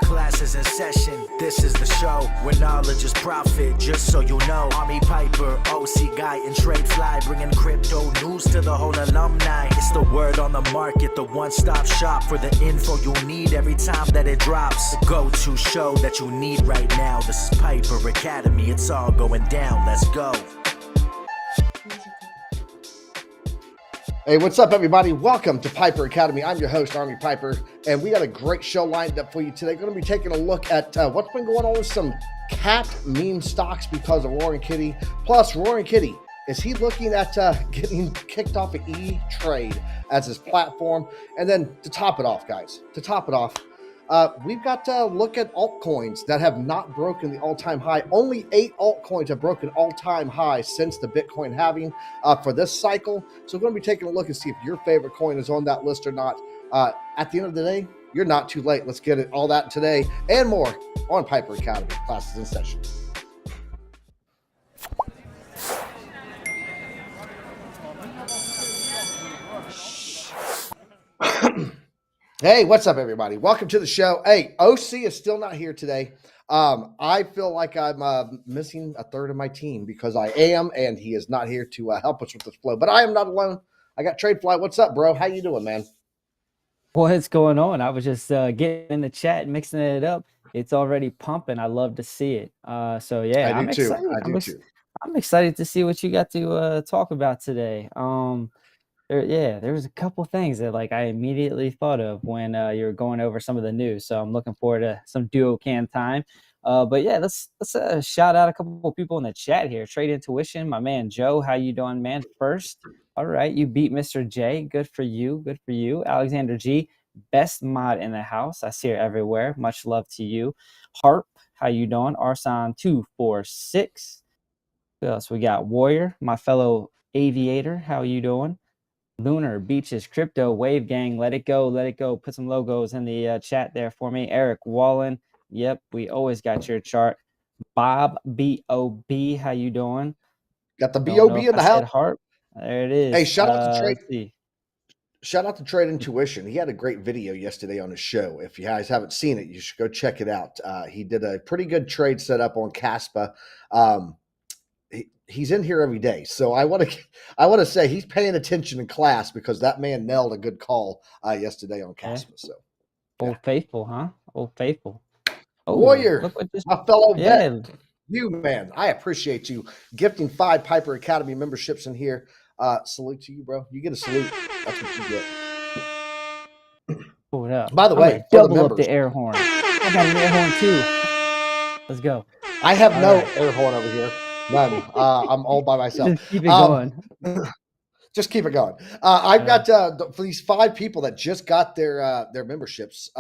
Class is in session, this is the show where knowledge is profit, just so you know. Army Piper, OC guy, and Trade Fly, bringing crypto news to the whole alumni. It's the word on the market, the one-stop shop for the info you need every time that it drops. The go-to show that you need right now. This is Piper Academy, it's all going down, let's go. Hey, what's up, everybody? Welcome to Piper Academy. I'm your host, Army Piper, and we got a great show lined up for you today. We're going to be taking a look at what's been going on with some cat meme stocks because of Roaring Kitty. Plus, Roaring Kitty, is he looking at getting kicked off of E-Trade as his platform? And then to top it off, guys, we've got to look at altcoins that have not broken the all-time high. Only 8 altcoins have broken all-time high since the Bitcoin halving for this cycle. So we're going to be taking a look and see if your favorite coin is on that list or not. At the end of the day, you're not too late. Let's get it all that today and more on Piper Academy. Classes in session. Hey, what's up, everybody? Welcome to the show. Hey, OC is still not here today. I feel like I'm missing a third of my team because I am, and he is not here to help us with this flow. But I am not alone. I got TradeFly. What's up, bro? How you doing, man? What's going on? I was just getting in the chat, mixing it up. It's already pumping. I love to see it. So yeah, I'm excited. I'm excited to see what you got to talk about today. There was a couple things that I immediately thought of when you were going over some of the news. So I'm looking forward to some duo-can time. But yeah, let's shout out a couple of people in the chat here. Trade Intuition, my man Joe, how you doing, man? First, all right, you beat Mr. J. Good for you. Good for you. Alexander G, best mod in the house. I see her everywhere. Much love to you. Harp, how you doing? Arson246. Who else? We got Warrior, my fellow aviator. How you doing? Lunar, Beaches, Crypto, Wave Gang, let it go, let it go. Put some logos in the chat there for me. Eric Wallen, yep, we always got your chart. Bob, B-O-B, how you doing? Got the B-O-B in the house. Harp. There it is. Hey, shout out to Trade Intuition. He had a great video yesterday on his show. If you guys haven't seen it, you should go check it out. He did a pretty good trade setup on Caspa. He's in here every day, so I want to say he's paying attention in class because that man nailed a good call yesterday on Caspa. So, Old Faithful, huh? Old Faithful. Oh, Warrior, my fellow vet, you man, I appreciate you gifting 5 Piper Academy memberships in here. Salute to you, bro. You get a salute. That's what you get. Pull it up. By the way, double up the air horn. I got an air horn too. Let's go. I have no air horn over here. None. I'm all by myself. Just keep it going. Just keep it going. I've got for these 5 people that just got their memberships.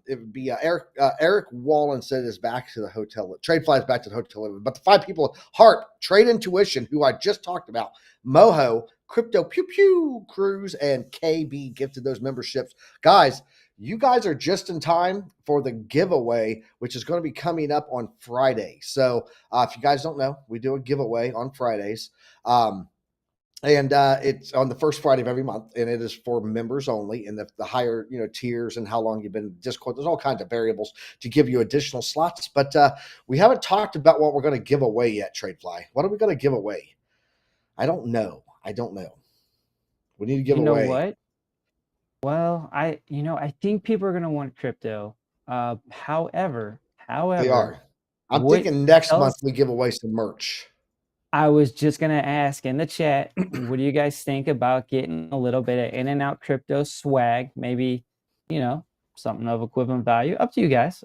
It would be Eric Wallen said is back to the hotel. Trade flies back to the hotel. But the 5 people: Heart, Trade Intuition, who I just talked about, Moho, Crypto Pew Pew, Cruz, and KB gifted those memberships. Guys, you guys are just in time for the giveaway, which is going to be coming up on Friday. So if you guys don't know, we do a giveaway on Fridays. And it's on the first Friday of every month, and it is for members only. And the higher tiers and how long you've been in Discord, there's all kinds of variables to give you additional slots. But we haven't talked about what we're going to give away yet, TradeFly. What are we going to give away? I don't know. We need to give away. You know what? Well, I think people are going to want crypto. However, they are. I'm thinking next month we give away some merch. I was just going to ask in the chat, what do you guys think about getting a little bit of in and out crypto swag? Maybe, something of equivalent value. Up to you guys.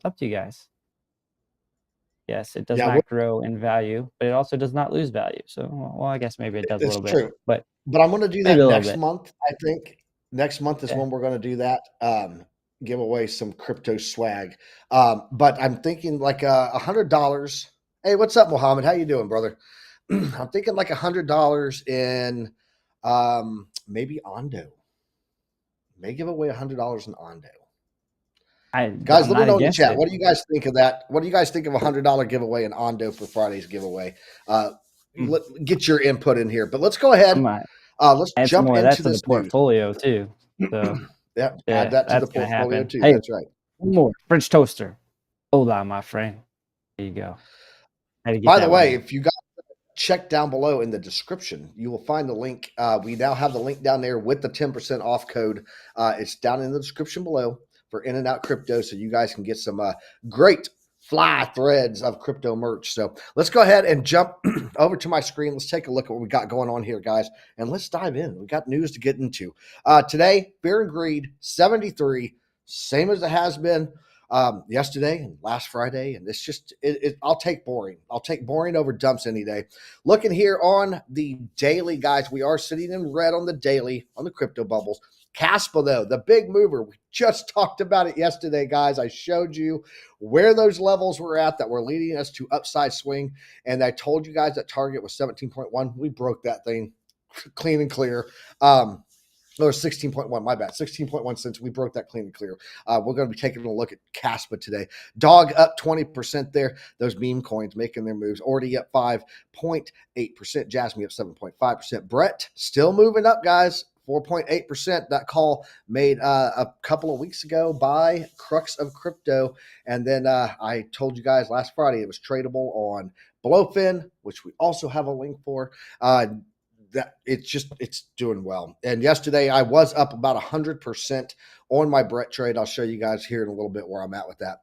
Yes, it does not grow in value, but it also does not lose value. So, well, I guess maybe it does a little bit. But I'm going to do that next month, I think. Next month is when we're going to do that. Give away some crypto swag. But I'm thinking like $100. Hey, what's up, Mohammed? How you doing, brother? I'm thinking like $100 in maybe Ondo. May give away $100 in Ondo. Guys, let me know in the chat. What do you guys think of that? What do you guys think of $100 giveaway in Ondo for Friday's giveaway? Get your input in here. But let's go ahead. Let's jump into this portfolio too. So add that to the portfolio too. Hey, that's right. One more French toaster. Hola, my friend. There you go. Had to get By the that one way, in. if you got check down below in the description, you will find the link. We now have the link down there with the 10% off code. It's down in the description below for In and Out Crypto, so you guys can get some great fly threads of crypto merch. So let's go ahead and jump over to my screen. Let's take a look at what we got going on here, guys, and let's dive in. We got news to get into. Today, Fear and Greed 73, same as it has been yesterday and last Friday. And it's just, I'll take boring. I'll take boring over dumps any day. Looking here on the daily, guys, we are sitting in red on the daily on the crypto bubbles. Caspa, though, the big mover, we just talked about it yesterday, guys. I showed you where those levels were at that were leading us to upside swing. And I told you guys that target was 17.1. We broke that thing clean and clear. Or 16.1, my bad, 16.1 cents. We broke that clean and clear. We're going to be taking a look at Caspa today. Dog up 20% there. Those meme coins making their moves. Already up 5.8%. Jasmine up 7.5%. Brett still moving up, guys. 4.8%. That call made a couple of weeks ago by Crux of Crypto. And then I told you guys last Friday it was tradable on Blofin, which we also have a link for. That it's doing well. And yesterday I was up about 100% on my Brett trade. I'll show you guys here in a little bit where I'm at with that.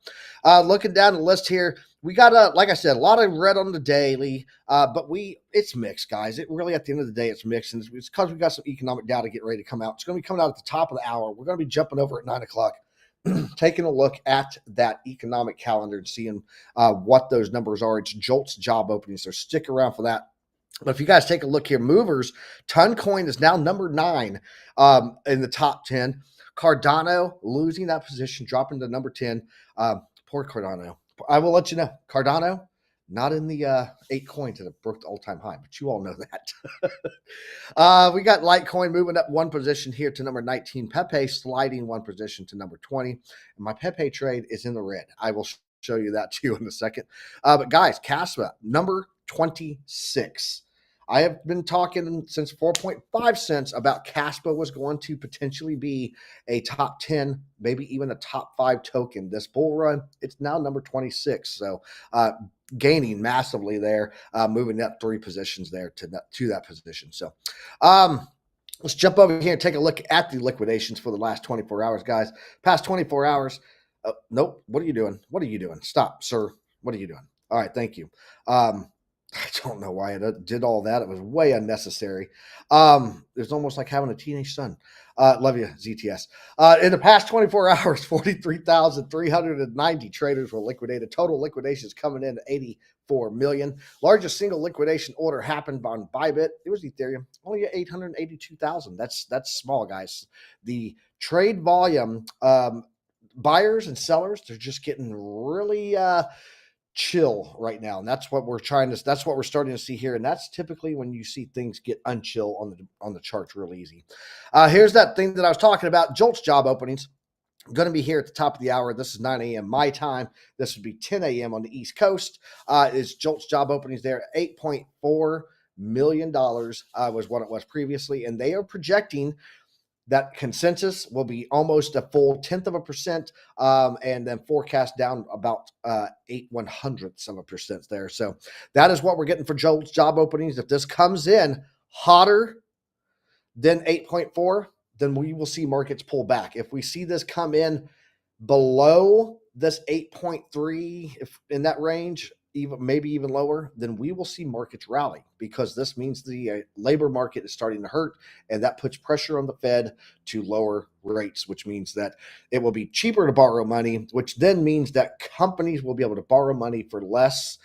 Looking down the list here, we got like I said, a lot of red on the daily, but it's mixed, guys. It really, at the end of the day, it's mixed, and it's because we got some economic data getting ready to come out. It's going to be coming out at the top of the hour. We're going to be jumping over at 9 o'clock. Taking a look at that economic calendar and seeing what those numbers are. It's JOLTS job openings, so stick around for that. But if you guys take a look here, movers, Toncoin is now number 9 in the top 10. Cardano losing that position, dropping to number 10. Poor Cardano. I will let you know. Cardano, not in the 8 coins that have broke the all-time high, but you all know that. We got Litecoin moving up 1 position here to number 19. Pepe sliding 1 position to number 20. And my Pepe trade is in the red. I will show you that too in a second. But guys, Caspa, number 26. I have been talking since 4.5 cents about Caspa was going to potentially be a top 10, maybe even a top 5 token this bull run. It's now number 26. So gaining massively there, moving up 3 positions there to that position. So let's jump over here and take a look at the liquidations for the last 24 hours, guys. Past 24 hours. Nope. What are you doing? What are you doing? Stop, sir. What are you doing? All right. Thank you. I don't know why I did all that. It was way unnecessary. It's almost like having a teenage son. Love you, ZTS. In the past 24 hours, 43,390 traders were liquidated. Total liquidations coming in at 84 million. Largest single liquidation order happened on Bybit. It was Ethereum. Only at 882,000. That's small, guys. The trade volume, buyers and sellers, they're just getting really chill right now, and that's what we're starting to see here. And that's typically when you see things get unchill on the charts real easy. Here's that thing that I was talking about, JOLTS job openings. I'm going to be here at the top of the hour. This is 9 a.m. my time. This would be 10 a.m. on the East Coast. Is JOLTS job openings there? $8.4 million was what it was previously, and they are projecting that consensus will be almost a full 0.1%, and then forecast down about 0.08% there. So that is what we're getting for JOLTS job openings. If this comes in hotter than 8.4, then we will see markets pull back. If we see this come in below this 8.3, if in that range, maybe even lower, then we will see markets rally, because this means the labor market is starting to hurt, and that puts pressure on the Fed to lower rates, which means that it will be cheaper to borrow money, which then means that companies will be able to borrow money for less,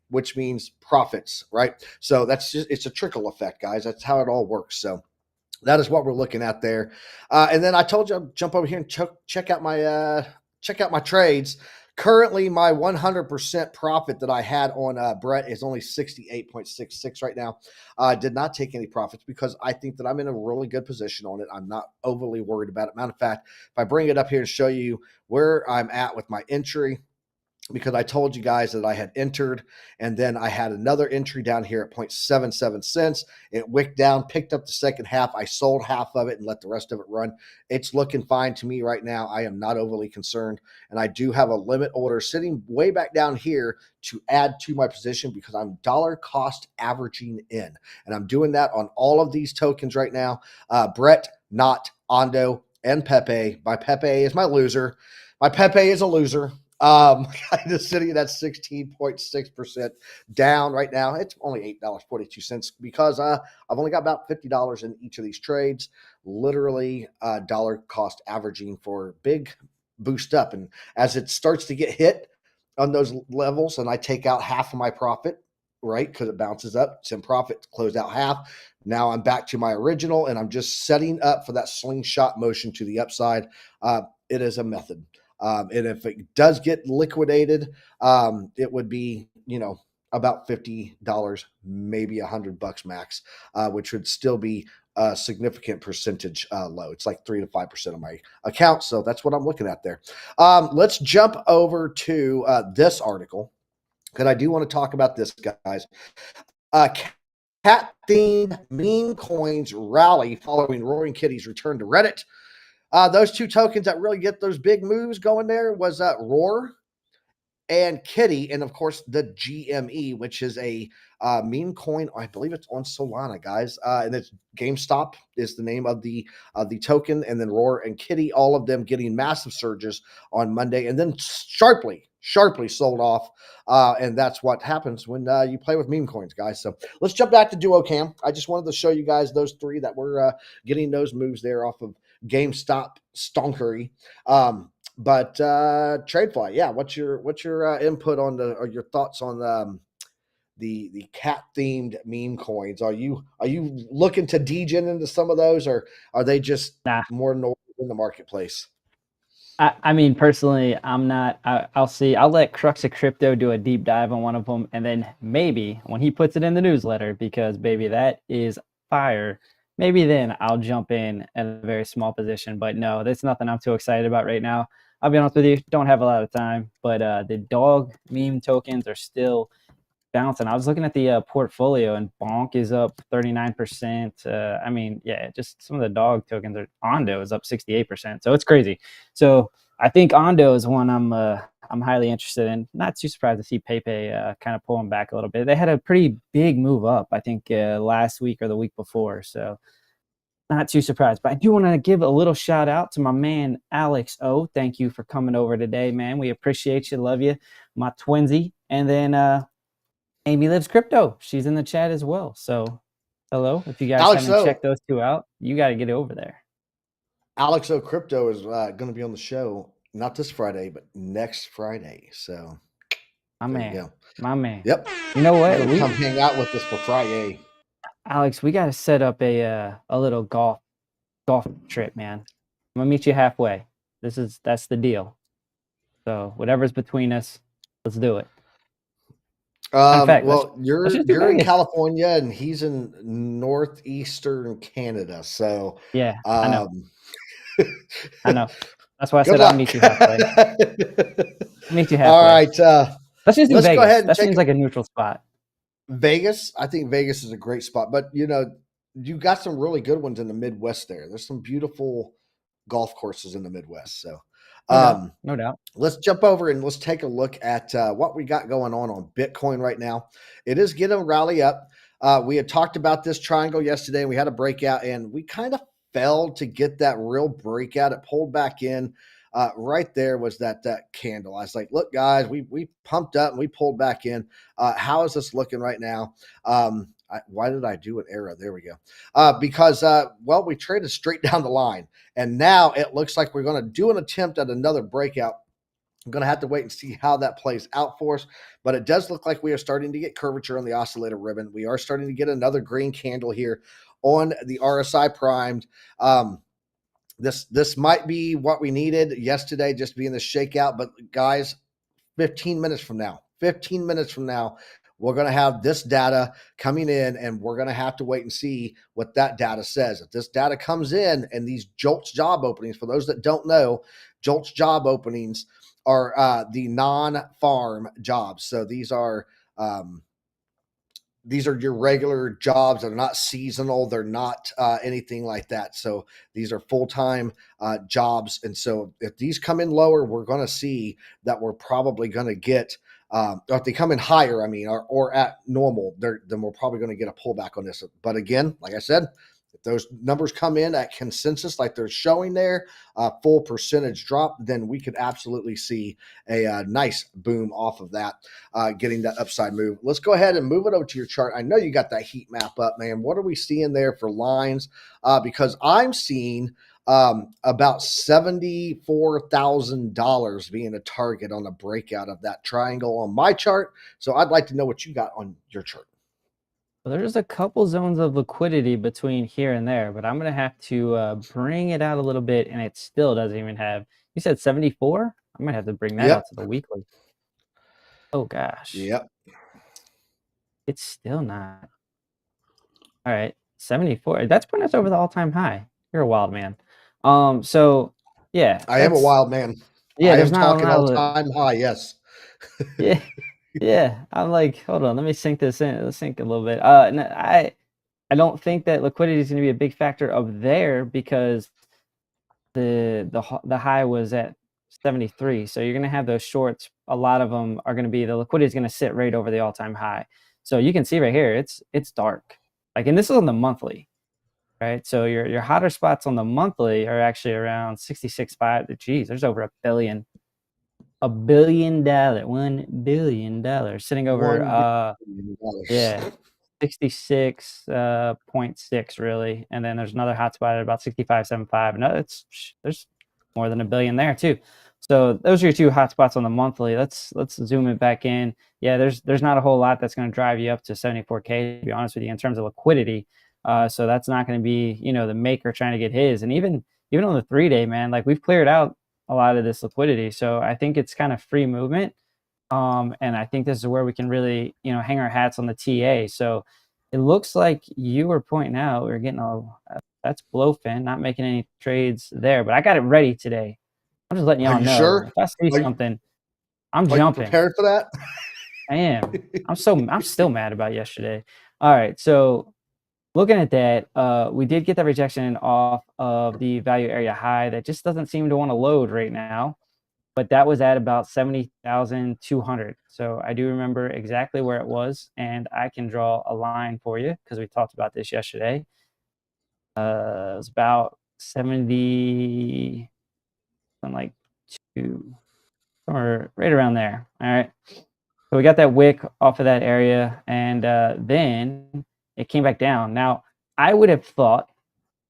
which means profits, right? So it's a trickle effect, guys. That's how it all works. So that is what we're looking at there. And then I told you I'll jump over here and check out my trades. Currently, my 100% profit that I had on Brett is only 68.66 right now. I did not take any profits because I think that I'm in a really good position on it. I'm not overly worried about it. Matter of fact, if I bring it up here and show you where I'm at with my entry, because I told you guys that I had entered, and then I had another entry down here at 0.77 cents. It wicked down, picked up the second half. I sold half of it and let the rest of it run. It's looking fine to me right now. I am not overly concerned, and I do have a limit order sitting way back down here to add to my position because I'm dollar cost averaging in, and I'm doing that on all of these tokens right now. Brett, Not, Ondo, and Pepe. My Pepe is my loser. My Pepe is a loser. Just sitting at 16.6% down right now. It's only $8.42 because I've only got about $50 in each of these trades. Literally dollar cost averaging for big boost up. And as it starts to get hit on those levels, and I take out half of my profit, right? Because it bounces up, it's in profit, closed out half. Now I'm back to my original, and I'm just setting up for that slingshot motion to the upside. It is a method. And if it does get liquidated, it would be, about $50, maybe $100 max, which would still be a significant percentage low. It's like 3 to 5% of my account. So that's what I'm looking at there. Let's jump over to this article, because I do want to talk about this, guys. Cat-themed meme coins rally following Roaring Kitty's return to Reddit. Those two tokens that really get those big moves going there was Roar and Kitty, and of course the GME, which is a meme coin. I believe it's on Solana, guys, and it's GameStop is the name of the token, and then Roar and Kitty, all of them getting massive surges on Monday, and then sharply sold off, and that's what happens when you play with meme coins, guys. So let's jump back to DuoCam. I just wanted to show you guys those three that were getting those moves there off of GameStop stonkery. But TradeFly, yeah, what's your input on or your thoughts on the cat themed meme coins? Are you looking to degen into some of those, or are they just more normal in the marketplace? I mean, personally, I'm not. I'll see. I'll let Crux of Crypto do a deep dive on one of them, and then maybe when he puts it in the newsletter, because baby, that is fire. Maybe then I'll jump in at a very small position. But no, that's nothing I'm too excited about right now. I'll be honest with you, don't have a lot of time. But the dog meme tokens are still bouncing. I was looking at the portfolio, and Bonk is up 39%. I mean, yeah, just some of the dog tokens are. Ondo is up 68%. So it's crazy. So I think Ondo is one I'm highly interested in. Not too surprised to see Pepe kind of pulling back a little bit. They had a pretty big move up, I think, last week or the week before. So not too surprised. But I do want to give a little shout out to my man, Alex O. Thank you for coming over today, man. We appreciate you. Love you. My twinsy. And then Amy Lives Crypto. She's in the chat as well. So hello. If you guys Alex haven't O. checked those two out, you got to get over there. Alex O Crypto is going to be on the show, not this Friday, but next Friday. So My man. You go. My man. Yep. You know what? Come hang out with us for Friday. Alex, we got to set up a little golf trip, man. I'm gonna meet you halfway. That's the deal. So whatever's between us, let's do it. In fact, well, you're in Vegas. California and he's in northeastern Canada. So yeah, I know. I know. That's why I said luck. I'll meet you halfway. Meet you halfway. All right. Let's just do let's Vegas. go ahead and that seems like a neutral spot. Vegas. I think Vegas is a great spot, but you got some really good ones in the Midwest there. There's some beautiful golf courses in the Midwest. So no doubt. Let's jump over and let's take a look at what we got going on Bitcoin right now. It is getting a rally up. We had talked about this triangle yesterday, and we had a breakout, and we kind of failed to get that real breakout. It pulled back in. Right there was that candle. I was like, look, guys, we pumped up and we pulled back in. How is this looking right now? Why did I do an arrow? There we go. Because, we traded straight down the line, and now it looks like we're going to do an attempt at another breakout. I'm going to have to wait and see how that plays out for us, but it does look like we are starting to get curvature on the oscillator ribbon. We are starting to get another green candle here on the RSI primed. This might be what we needed yesterday, just being the shakeout. But guys, 15 minutes from now, we're going to have this data coming in, and we're going to have to wait and see what that data says. If this data comes in and these JOLTS job openings, for those that don't know, JOLTS job openings are the non-farm jobs. So these are your regular jobs. They're not seasonal. They're not anything like that. So these are full-time jobs. And so if these come in lower, we're going to see that we're probably going to get, or if they come in higher, I mean, or at normal, then we're probably going to get a pullback on this. But again, like I said, if those numbers come in at consensus like they're showing there, full percentage drop, then we could absolutely see a nice boom off of that, getting that upside move. Let's go ahead and move it over to your chart. I know you got that heat map up, man. What are we seeing there for lines? Because I'm seeing about $74,000 being a target on a breakout of that triangle on my chart. So I'd like to know what you got on your chart. Well, there's a couple zones of liquidity between here and there, but I'm gonna have to bring it out a little bit, and it still doesn't even have. You said 74? I'm gonna have to bring that Yep. out to the weekly. Oh gosh, Yep. it's still not. All right, 74. That's putting us over the all-time high. You're a wild man. So yeah, I am a wild man. yeah. I There's am not a talking lot all of time high. Yes. yeah, yeah. I'm like, hold on, let me sink this in. Let's sink a little bit. No, I don't think that liquidity is going to be a big factor up there because the high was at 73. So you're going to have those shorts. A lot of them are going to be the liquidity is going to sit right over the all-time high. So you can see right here, it's dark. Like, and this is on the monthly, right? So your hotter spots on the monthly are actually around 66.5. Geez, there's over $1 billion, $1 billion sitting over yeah, 66.6 really, and then there's another hotspot at about 65.75. No, there's more than $1 billion there too. So those are your two hotspots on the monthly. Let's zoom it back in. Yeah, there's not a whole lot that's going to drive you up to 74K, to be honest with you, in terms of liquidity. So that's not going to be, the maker trying to get his. And even on the 3-day, man, like, we've cleared out a lot of this liquidity. So I think it's kind of free movement. And I think this is where we can really, hang our hats on the TA. So it looks like you were pointing out we're getting that's Blofin, not making any trades there, but I got it ready today. I'm just letting Are y'all you know sure? if I see Are you, something, I'm are you jumping. prepared for that? I am. I'm still mad about yesterday. All right, so looking at that, we did get that rejection off of the value area high that just doesn't seem to want to load right now. But that was at about 70,200. So I do remember exactly where it was, and I can draw a line for you because we talked about this yesterday. It was about 70, something like 2, or right around there. All right. So we got that wick off of that area, and then it came back down. Now, I would have thought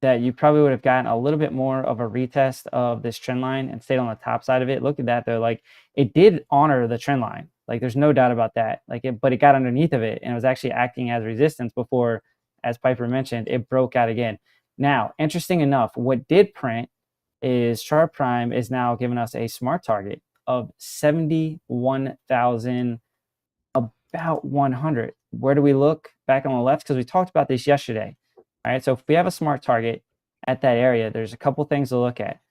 that you probably would have gotten a little bit more of a retest of this trend line and stayed on the top side of it. Look at that though. Like, it did honor the trend line. Like, there's no doubt about that. But it got underneath of it and it was actually acting as resistance before, as Piper mentioned, it broke out again. Now, interesting enough, what did print is Sharp Prime is now giving us a smart target of 71,000, about 100. Where do we look? Back on the left, because we talked about this yesterday. All right, so if we have a smart target at that area, there's a couple things to look at.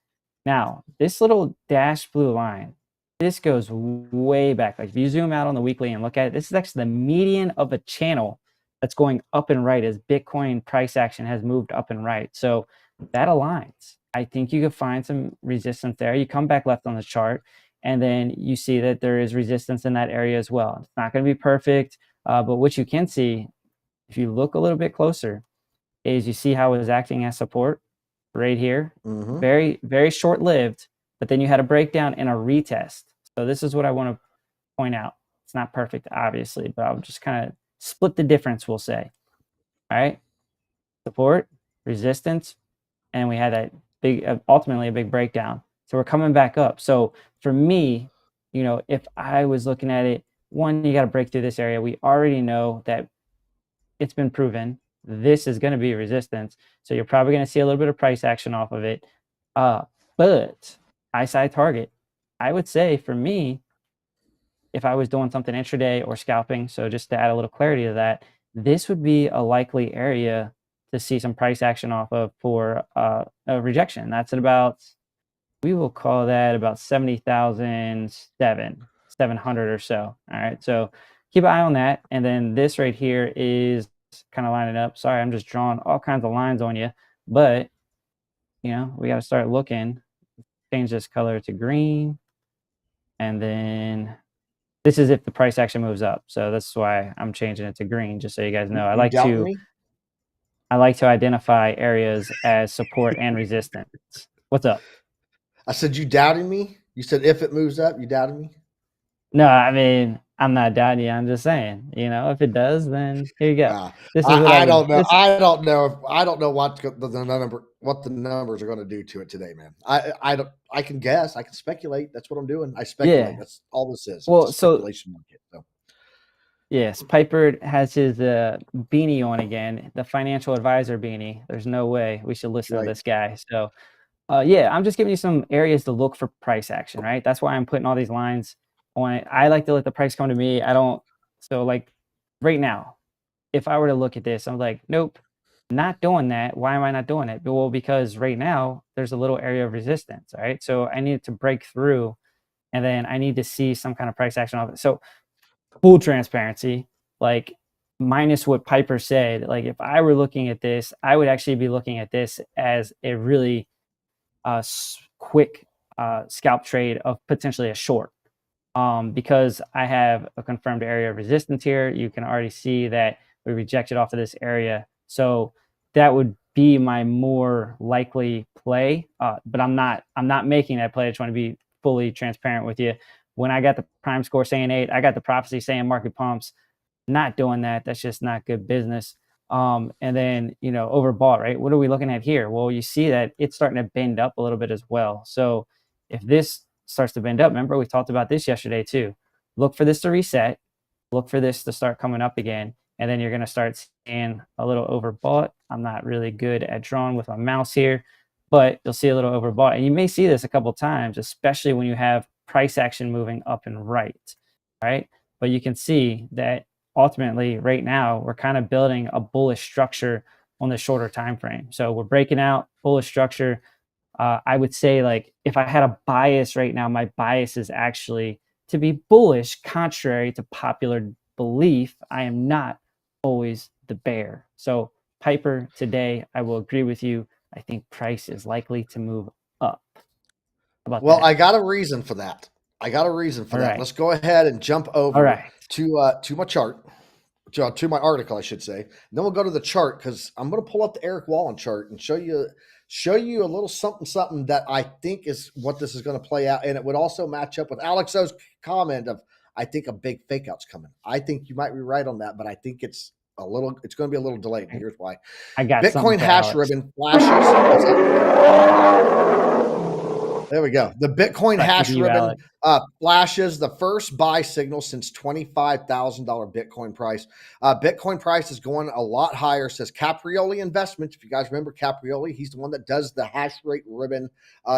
Now, this little dashed blue line, this goes way back. Like, if you zoom out on the weekly and look at it, this is actually the median of a channel that's going up and right as Bitcoin price action has moved up and right. So that aligns. I think you could find some resistance there. You come back left on the chart, and then you see that there is resistance in that area as well. It's not going to be perfect, but what you can see, if you look a little bit closer, is you see how it was acting as support right here. Mm-hmm. Very, very short-lived, but then you had a breakdown and a retest. So this is what I want to point out. It's not perfect, obviously, but I'll just kind of split the difference, we'll say. All right, support, resistance, and we had that big, ultimately a big breakdown. So we're coming back up. So for me, if I was looking at it, one, you got to break through this area. We already know that it's been proven this is going to be resistance. So you're probably going to see a little bit of price action off of it. But high side target, I would say for me, if I was doing something intraday or scalping, so just to add a little clarity to that, this would be a likely area to see some price action off of for a rejection. That's at about, we will call that about 70,700 or so. All right. So keep an eye on that. And then this right here is kind of lining up. Sorry, I'm just drawing all kinds of lines on you, but we got to start looking. Change this color to green. And then this is if the price action moves up. So that's why I'm changing it to green, just so you guys know. I like to identify areas as support and resistance. What's up? I said, you doubting me? You said if it moves up, you doubting me? No, I mean, I'm not doubting you. I'm just saying, if it does, then here you go. This is what I don't know. this, I don't know what the numbers are going to do to it today, man. I can guess. I can speculate. That's what I'm doing. I speculate. Yeah. That's all this is. Well, it's a speculation market. So. Yes, Piper has his beanie on again, the financial advisor beanie. There's no way we should listen to this guy. So, yeah, I'm just giving you some areas to look for price action, right? That's why I'm putting all these lines on it. I like to let the price come to me. So like right now, if I were to look at this, I'm like, nope, not doing that. Why am I not doing it? Well, because right now there's a little area of resistance, right? So I need it to break through, and then I need to see some kind of price action off it. So full transparency, like minus what Piper said, like if I were looking at this, I would actually be looking at this as a really quick scalp trade of potentially a short. Because I have a confirmed area of resistance here. You can already see that we rejected off of this area. So that would be my more likely play. But I'm not making that play. I just want to be fully transparent with you. When I got the prime score saying 8, I got the prophecy saying market pumps. Not doing that. That's just not good business. And then, overbought, right? What are we looking at here? Well, you see that it's starting to bend up a little bit as well. So if this starts to bend up, remember we talked about this yesterday too. Look for this to reset. Look for this to start coming up again. And then you're going to start seeing a little overbought. I'm not really good at drawing with my mouse here, but you'll see a little overbought. And you may see this a couple of times, especially when you have price action moving up and right. But you can see that ultimately right now we're kind of building a bullish structure on the shorter time frame. So we're breaking out bullish structure. I would say, like, if I had a bias right now, my bias is actually to be bullish, contrary to popular belief. I am not always the bear. So Piper, today, I will agree with you. I think price is likely to move up. How about that? I got a reason for that. Right. Let's go ahead and jump over to my chart, to my article, I should say. And then we'll go to the chart because I'm going to pull up the Eric Wallen chart and show you a little something that I think is what this is going to play out. And it would also match up with Alex O's comment of, I think a big fake out's coming. I think you might be right on that, but I think it's going to be a little delayed. And here's why. I got Bitcoin hash Alex. ribbon flashes. There we go. The Bitcoin hash ribbon flashes the first buy signal since $25,000 Bitcoin price. Bitcoin price is going a lot higher, says Caprioli Investments. If you guys remember Caprioli, he's the one that does the hash rate ribbon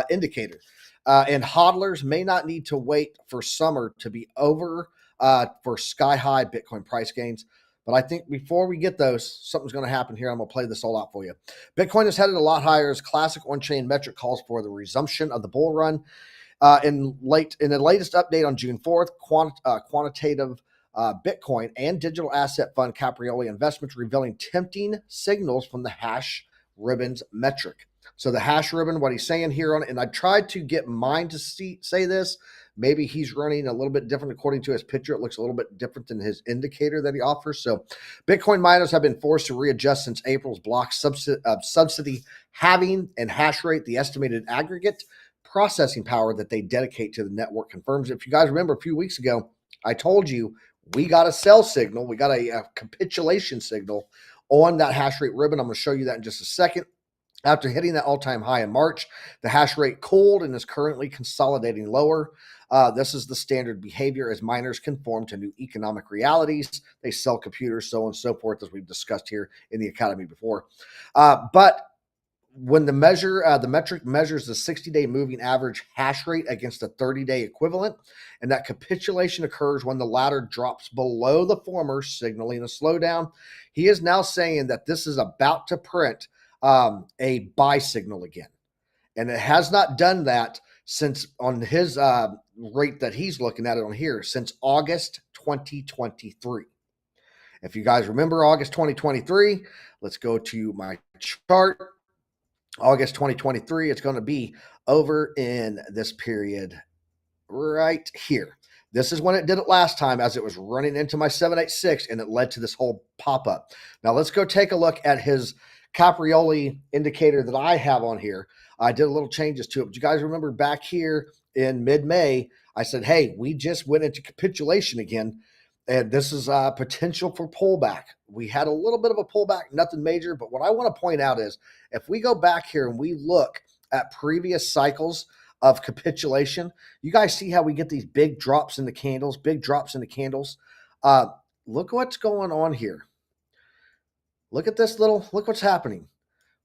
indicator. And hodlers may not need to wait for summer to be over for sky high Bitcoin price gains. But I think before we get those, something's going to happen here. I'm going to play this all out for you. Bitcoin is headed a lot higher as classic on-chain metric calls for the resumption of the bull run. In the latest update on June 4th, quantitative Bitcoin and digital asset fund Caprioli Investments revealing tempting signals from the hash ribbons metric. So the hash ribbon, what he's saying here on it, and I tried to get mine to say this. Maybe he's running a little bit different according to his picture. It looks a little bit different than his indicator that he offers. So Bitcoin miners have been forced to readjust since April's block subsidy halving and hash rate. The estimated aggregate processing power that they dedicate to the network confirms. If you guys remember a few weeks ago, I told you we got a sell signal. We got a capitulation signal on that hash rate ribbon. I'm going to show you that in just a second. After hitting that all-time high in March, the hash rate cooled and is currently consolidating lower. This is the standard behavior as miners conform to new economic realities. They sell computers, so on and so forth, as we've discussed here in the academy before. But when the metric measures the 60-day moving average hash rate against a 30-day equivalent, and that capitulation occurs when the latter drops below the former, signaling a slowdown. He is now saying that this is about to print a buy signal again. And it has not done that since on his rate that he's looking at it on here since August 2023. If you guys remember August 2023, let's go to my chart. August 2023, it's going to be over in this period right here. This is when it did it last time, as it was running into my 786, and it led to this whole pop-up. Now let's go take a look at his Caprioli indicator that I have on here. I did a little changes to it. But you guys remember back here in mid-May, I said, hey, we just went into capitulation again, and this is potential for pullback. We had a little bit of a pullback, nothing major, but what I want to point out is if we go back here and we look at previous cycles of capitulation, you guys see how we get these big drops in the candles, big drops in the candles. Look what's going on here. Look at this look what's happening.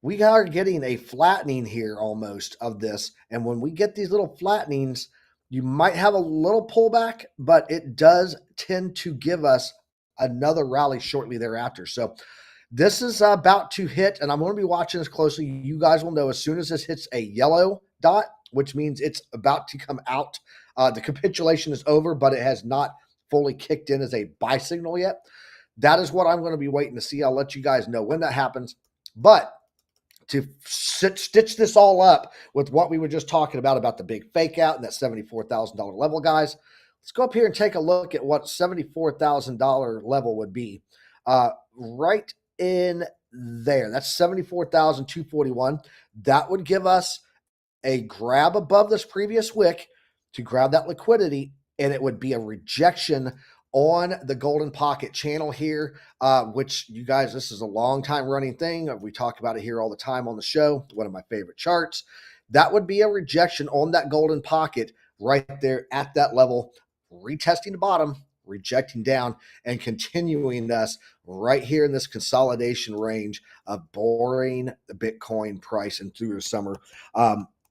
We are getting a flattening here almost of this. And when we get these little flattenings, you might have a little pullback, but it does tend to give us another rally shortly thereafter. So this is about to hit, and I'm going to be watching this closely. You guys will know as soon as this hits a yellow dot, which means it's about to come out. The capitulation is over, but it has not fully kicked in as a buy signal yet. That is what I'm going to be waiting to see. I'll let you guys know when that happens. But to stitch this all up with what we were just talking about the big fake out and that $74,000 level, guys, let's go up here and take a look at what $74,000 level would be. Right in there. That's 74,241. That would give us a grab above this previous wick to grab that liquidity, and it would be a rejection on the golden pocket channel here, which you guys, this is a long time running thing. We talk about it here all the time on the show. One of my favorite charts. That would be a rejection on that golden pocket right there at that level, retesting the bottom, rejecting down, and continuing us right here in this consolidation range of boring the Bitcoin price and through the summer.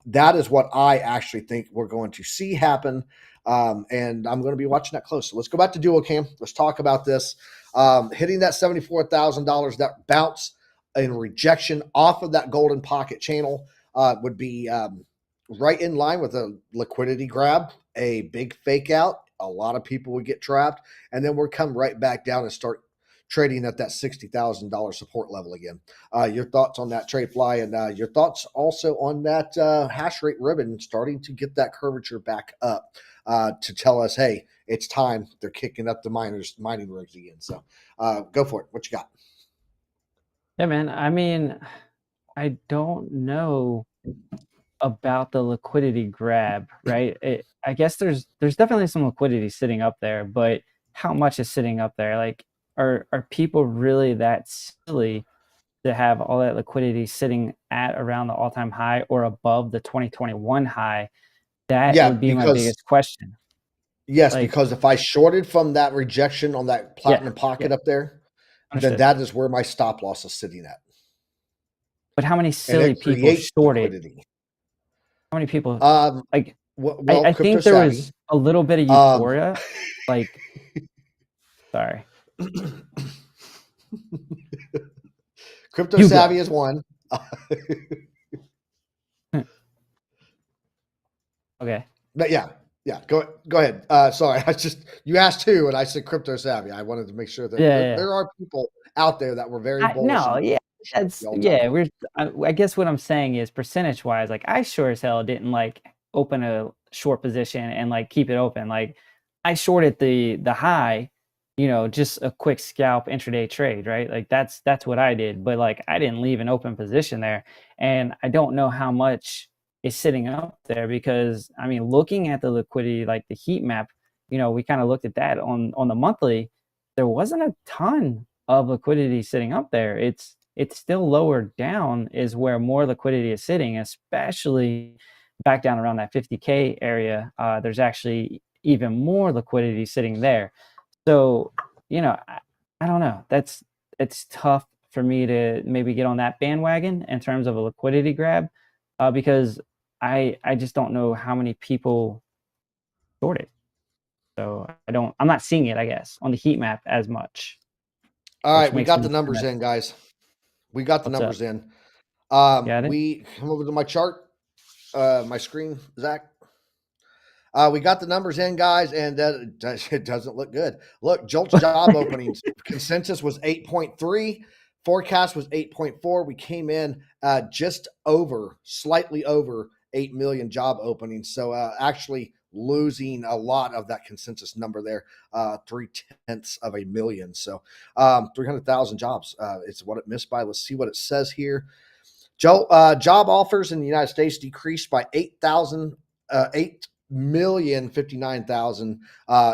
That is what I actually think we're going to see happen. And I'm going to be watching that close. So let's go back to Duocam. Let's talk about this. Hitting that $74,000, that bounce in rejection off of that golden pocket channel would be right in line with a liquidity grab, a big fake out. A lot of people would get trapped, and then we'll come right back down and start trading at that $60,000 support level again. Your thoughts on that, Trade Fly, and your thoughts also on that hash rate ribbon starting to get that curvature back up to tell us, hey, it's time. They're kicking up the mining rigs again. So go for it. What you got? Yeah, man. I mean, I don't know about the liquidity grab, right? I guess there's definitely some liquidity sitting up there, but how much is sitting up there? Like, are people really that silly to have all that liquidity sitting at around the all-time high or above the 2021 high? That would be my biggest question. Yes, like, because if I shorted from that rejection on that platinum pocket up there, then that is where my stop loss is sitting at. But how many silly people shorted? Liquidity. How many people? Like, well, I think there was a little bit of euphoria. Like, sorry. Crypto savvy is one. Okay. But yeah, go ahead. Sorry, you asked who, and I said crypto savvy. I wanted to make sure that there are people out there that were very bullish. No, yeah, I guess what I'm saying is percentage wise, like I sure as hell didn't like open a short position and like keep it open. Like I shorted the high, just a quick scalp intraday trade, right? Like that's what I did, but like I didn't leave an open position there, and I don't know how much is sitting up there because I mean, looking at the liquidity, like the heat map, we kind of looked at that on the monthly. There wasn't a ton of liquidity sitting up there. It's still lower down is where more liquidity is sitting, especially back down around that 50K area. There's actually even more liquidity sitting there. So, I don't know. It's tough for me to maybe get on that bandwagon in terms of a liquidity grab because I just don't know how many people short it. So I'm not seeing it, I guess, on the heat map as much. All right, we got the numbers in, guys. We got the numbers in. We come over to my chart, my screen, Zach. We got the numbers in, guys, and it doesn't look good. Look, JOLTS job openings consensus was 8.3. Forecast was 8.4. We came in just over, slightly over 8 million job openings. So actually losing a lot of that consensus number there, 0.3 of a million. So 300,000 jobs is what it missed by. Let's see what it says here. Job offers in the United States decreased by 8,059,000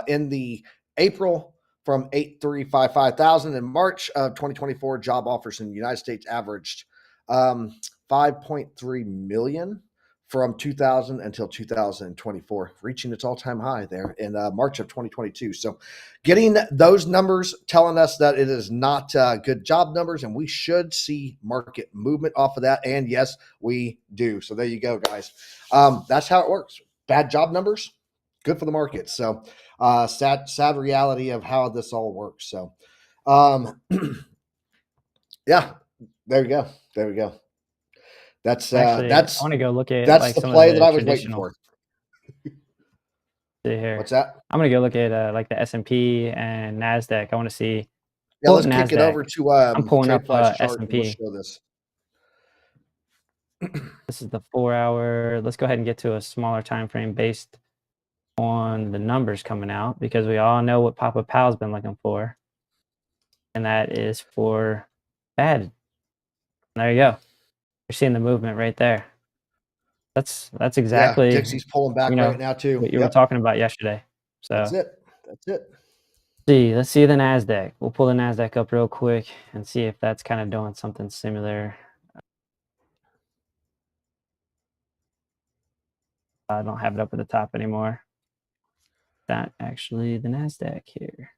in the April from 8,355,000. In March of 2024, job offers in the United States averaged 5.3 million from 2000 until 2024, reaching its all-time high there in March of 2022. So getting those numbers telling us that it is not good job numbers, and we should see market movement off of that. And yes, we do. So there you go, guys. That's how it works. Bad job numbers, good for the market. So sad reality of how this all works. So yeah, there we go. There we go. That's Actually, I want to go look at that's like the some play of that the I was waiting traditional. for. See here. What's that? I'm gonna go look at like the S&P and Nasdaq. I want to see. Yeah, Pull let's up kick it Nasdaq. over to I'm pulling up TradeFly's chart, and we'll S&P. show this. This is the 4-hour. Let's go ahead and get to a smaller time frame based on the numbers coming out, because we all know what Papa Powell's been looking for, and that is for bad. There you go. You're seeing the movement right there. That's Yeah, exactly Dixie's pulling back right now too. what you were talking about yesterday. That's So it. That's it. let's see the Nasdaq. We'll pull the Nasdaq up real quick and see if that's kind of doing something similar. I don't have it up at the top anymore. That actually the Nasdaq here.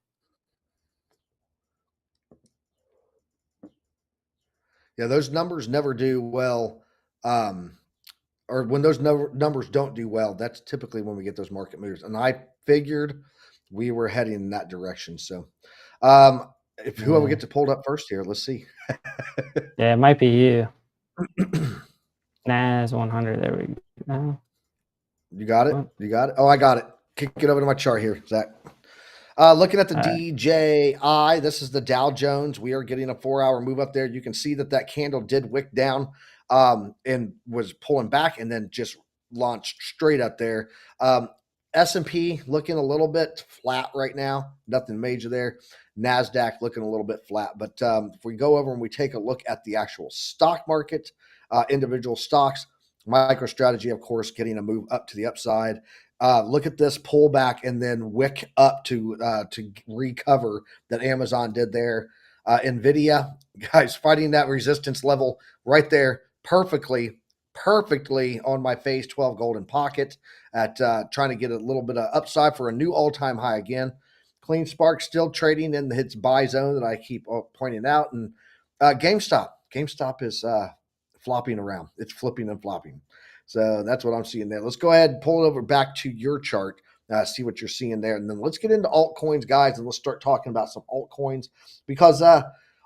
Yeah, those numbers never do well. Or when those numbers don't do well, that's typically when we get those market moves. And I figured we were heading in that direction. So if whoever gets it pulled up first here, let's see. Yeah, it might be you. NAS 100. There we go. You got it? You got it? Oh, I got it. Kick it over to my chart here, Zach. Looking at the DJI, this is the Dow Jones. We are getting a 4-hour move up there. You can see that candle did wick down and was pulling back and then just launched straight up there. S&P looking a little bit flat right now. Nothing major there. NASDAQ looking a little bit flat. But if we go over and we take a look at the actual stock market, individual stocks, MicroStrategy, of course, getting a move up to the upside. Look at this pullback and then wick up to recover that Amazon did there. NVIDIA, guys, fighting that resistance level right there perfectly on my phase 12 golden pocket at trying to get a little bit of upside for a new all-time high again. Clean Spark still trading in its buy zone that I keep pointing out. And GameStop is flopping around. It's flipping and flopping. So that's what I'm seeing there. Let's go ahead and pull it over back to your chart, see what you're seeing there. And then let's get into altcoins, guys, and let's start talking about some altcoins because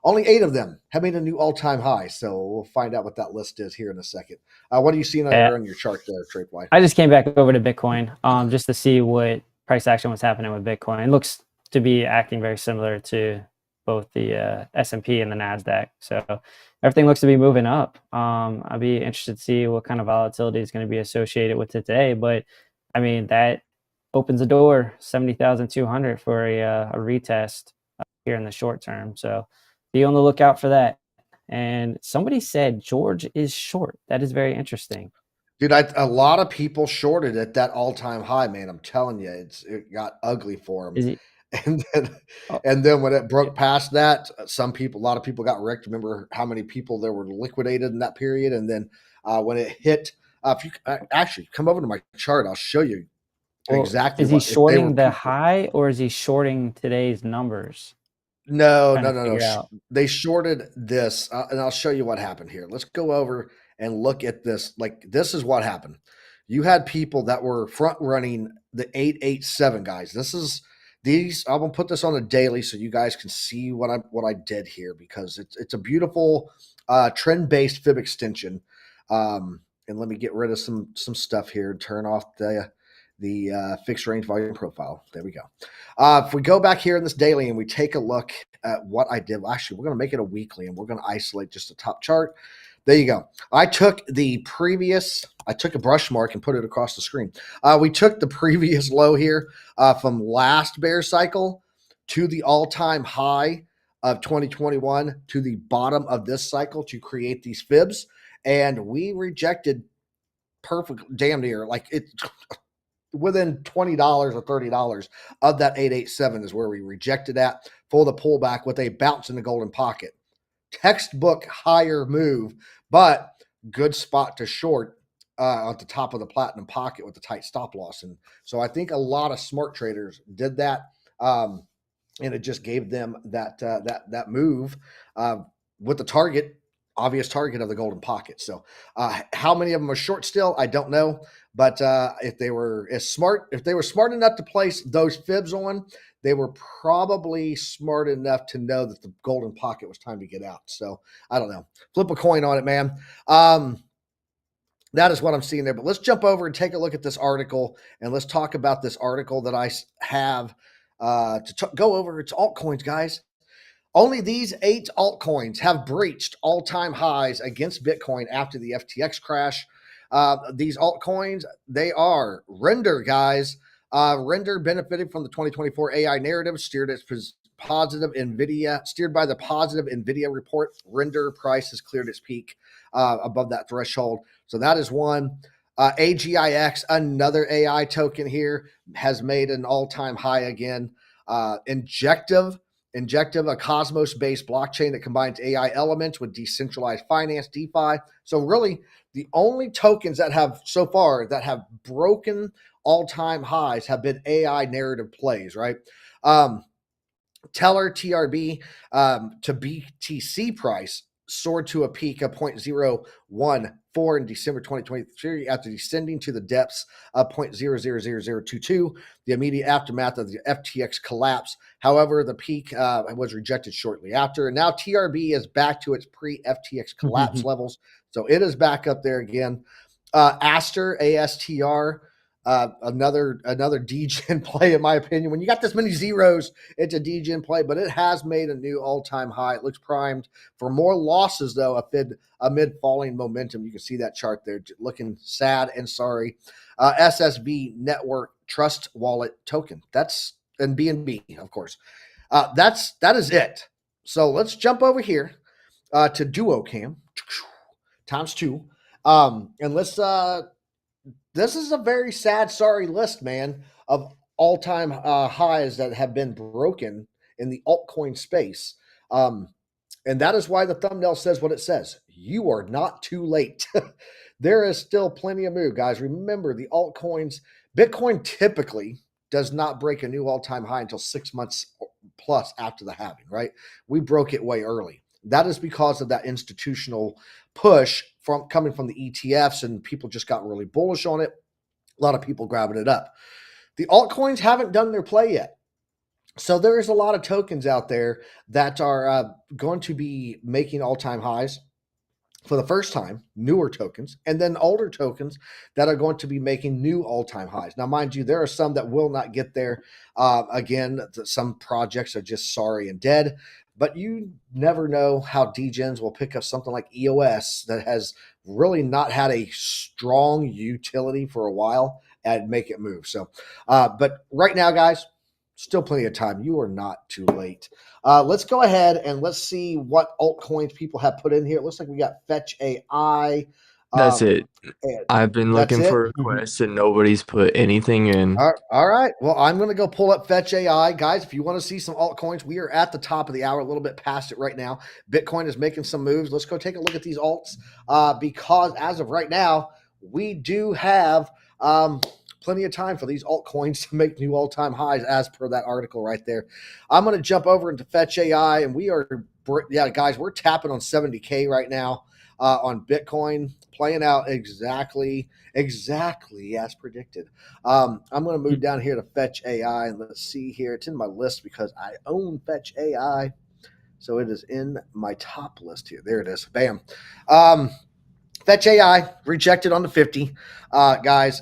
only 8 of them have made a new all-time high. So we'll find out what that list is here in a second. What are you seeing on your chart there, TradeFly? I just came back over to Bitcoin just to see what price action was happening with Bitcoin. It looks to be acting very similar to both the S&P and the NASDAQ. So everything looks to be moving up. I'll be interested to see what kind of volatility is going to be associated with it today. But, I mean, that opens the door, 70,200 for a retest here in the short term. So be on the lookout for that. And somebody said George is short. That is very interesting. Dude, a lot of people shorted at that all-time high, man. I'm telling you, it got ugly for him. Is he? And then when it broke past that, a lot of people got wrecked. Remember how many people there were liquidated in that period? And then when it hit, if you actually come over to my chart, I'll show you exactly. Is he shorting the high or is he shorting today's numbers? No. They shorted this, and I'll show you what happened here. Let's go over and look at this. Like, this is what happened. You had people that were front running the 887 guys. I'm gonna put this on a daily so you guys can see what I did here because it's a beautiful trend-based fib extension. And let me get rid of some stuff here and turn off the the fixed range volume profile. There we go. If we go back here in this daily and we take a look at what I did, actually, we're going to make it a weekly and we're going to isolate just the top chart. There you go. I took a brush mark and put it across the screen. We took the previous low here from last bear cycle to the all-time high of 2021 to the bottom of this cycle to create these fibs. And we rejected damn near like it within $20 or $30 of that 887 is where we rejected at for the pullback with a bounce in the golden pocket. Textbook higher move, but good spot to short at the top of the platinum pocket with the tight stop loss. And so I think a lot of smart traders did that. And it just gave them that move with the obvious target of the golden pocket. So how many of them are short still, I don't know. But if they were smart enough to place those fibs on, they were probably smart enough to know that the golden pocket was time to get out. So I don't know. Flip a coin on it, man. That is what I'm seeing there. But let's jump over and take a look at this article, and let's talk about this article that I have to go over. It's altcoins, guys. Only these 8 altcoins have breached all-time highs against Bitcoin after the FTX crash. These altcoins, they are Render, guys. Render benefited from the 2024 AI narrative, steered by the positive NVIDIA report. Render price has cleared its peak above that threshold. So that is one. AGIX, another AI token here, has made an all-time high again. Injective, a Cosmos-based blockchain that combines AI elements with decentralized finance, DeFi. So really, the only tokens that have so far that have broken all-time highs have been AI narrative plays, right? Teller TRB to BTC price soared to a peak of 0.014 in December 2023 after descending to the depths of 0.000022, the immediate aftermath of the FTX collapse. However, the peak was rejected shortly after. And now TRB is back to its pre-FTX collapse levels. So it is back up there again. Aster, ASTR, another degen play, in my opinion. When you got this many zeros, it's a degen play, but it has made a new all-time high. It looks primed for more losses, though, amid falling momentum. You can see that chart there, looking sad and sorry. SSB Network Trust Wallet token. That's and BNB, of course. That is it. So let's jump over here to DuoCam ×2, and let's. This is a very sad, sorry list, man, of all-time highs that have been broken in the altcoin space. And that is why the thumbnail says what it says. You are not too late. There is still plenty of move, guys. Remember, the altcoins, Bitcoin typically does not break a new all-time high until 6 months plus after the halving, right? We broke it way early. That is because of that institutional push coming from the ETFs, and people just got really bullish on it. A lot of people grabbing it up. The altcoins haven't done their play yet. So there is a lot of tokens out there that are going to be making all-time highs for the first time, newer tokens, and then older tokens that are going to be making new all-time highs. Now, mind you, there are some that will not get there. Again, some projects are just sorry and dead. But you never know how degens will pick up something like EOS that has really not had a strong utility for a while and make it move. So, but right now, guys, still plenty of time. You are not too late. Let's go ahead and let's see what altcoins people have put in here. It looks like we got Fetch AI. That's it. I've been looking for requests and nobody's put anything in. All right. Well, I'm going to go pull up Fetch AI. Guys, if you want to see some altcoins, we are at the top of the hour, a little bit past it right now. Bitcoin is making some moves. Let's go take a look at these alts because as of right now, we do have plenty of time for these altcoins to make new all-time highs as per that article right there. I'm going to jump over into Fetch AI, and guys, we're tapping on 70K right now on Bitcoin, playing out exactly as predicted. I'm going to move down here to Fetch AI, and let's see here. It's in my list because I own Fetch AI, so it is in my top list here. There it is. Bam. Fetch AI rejected on the 50. Guys,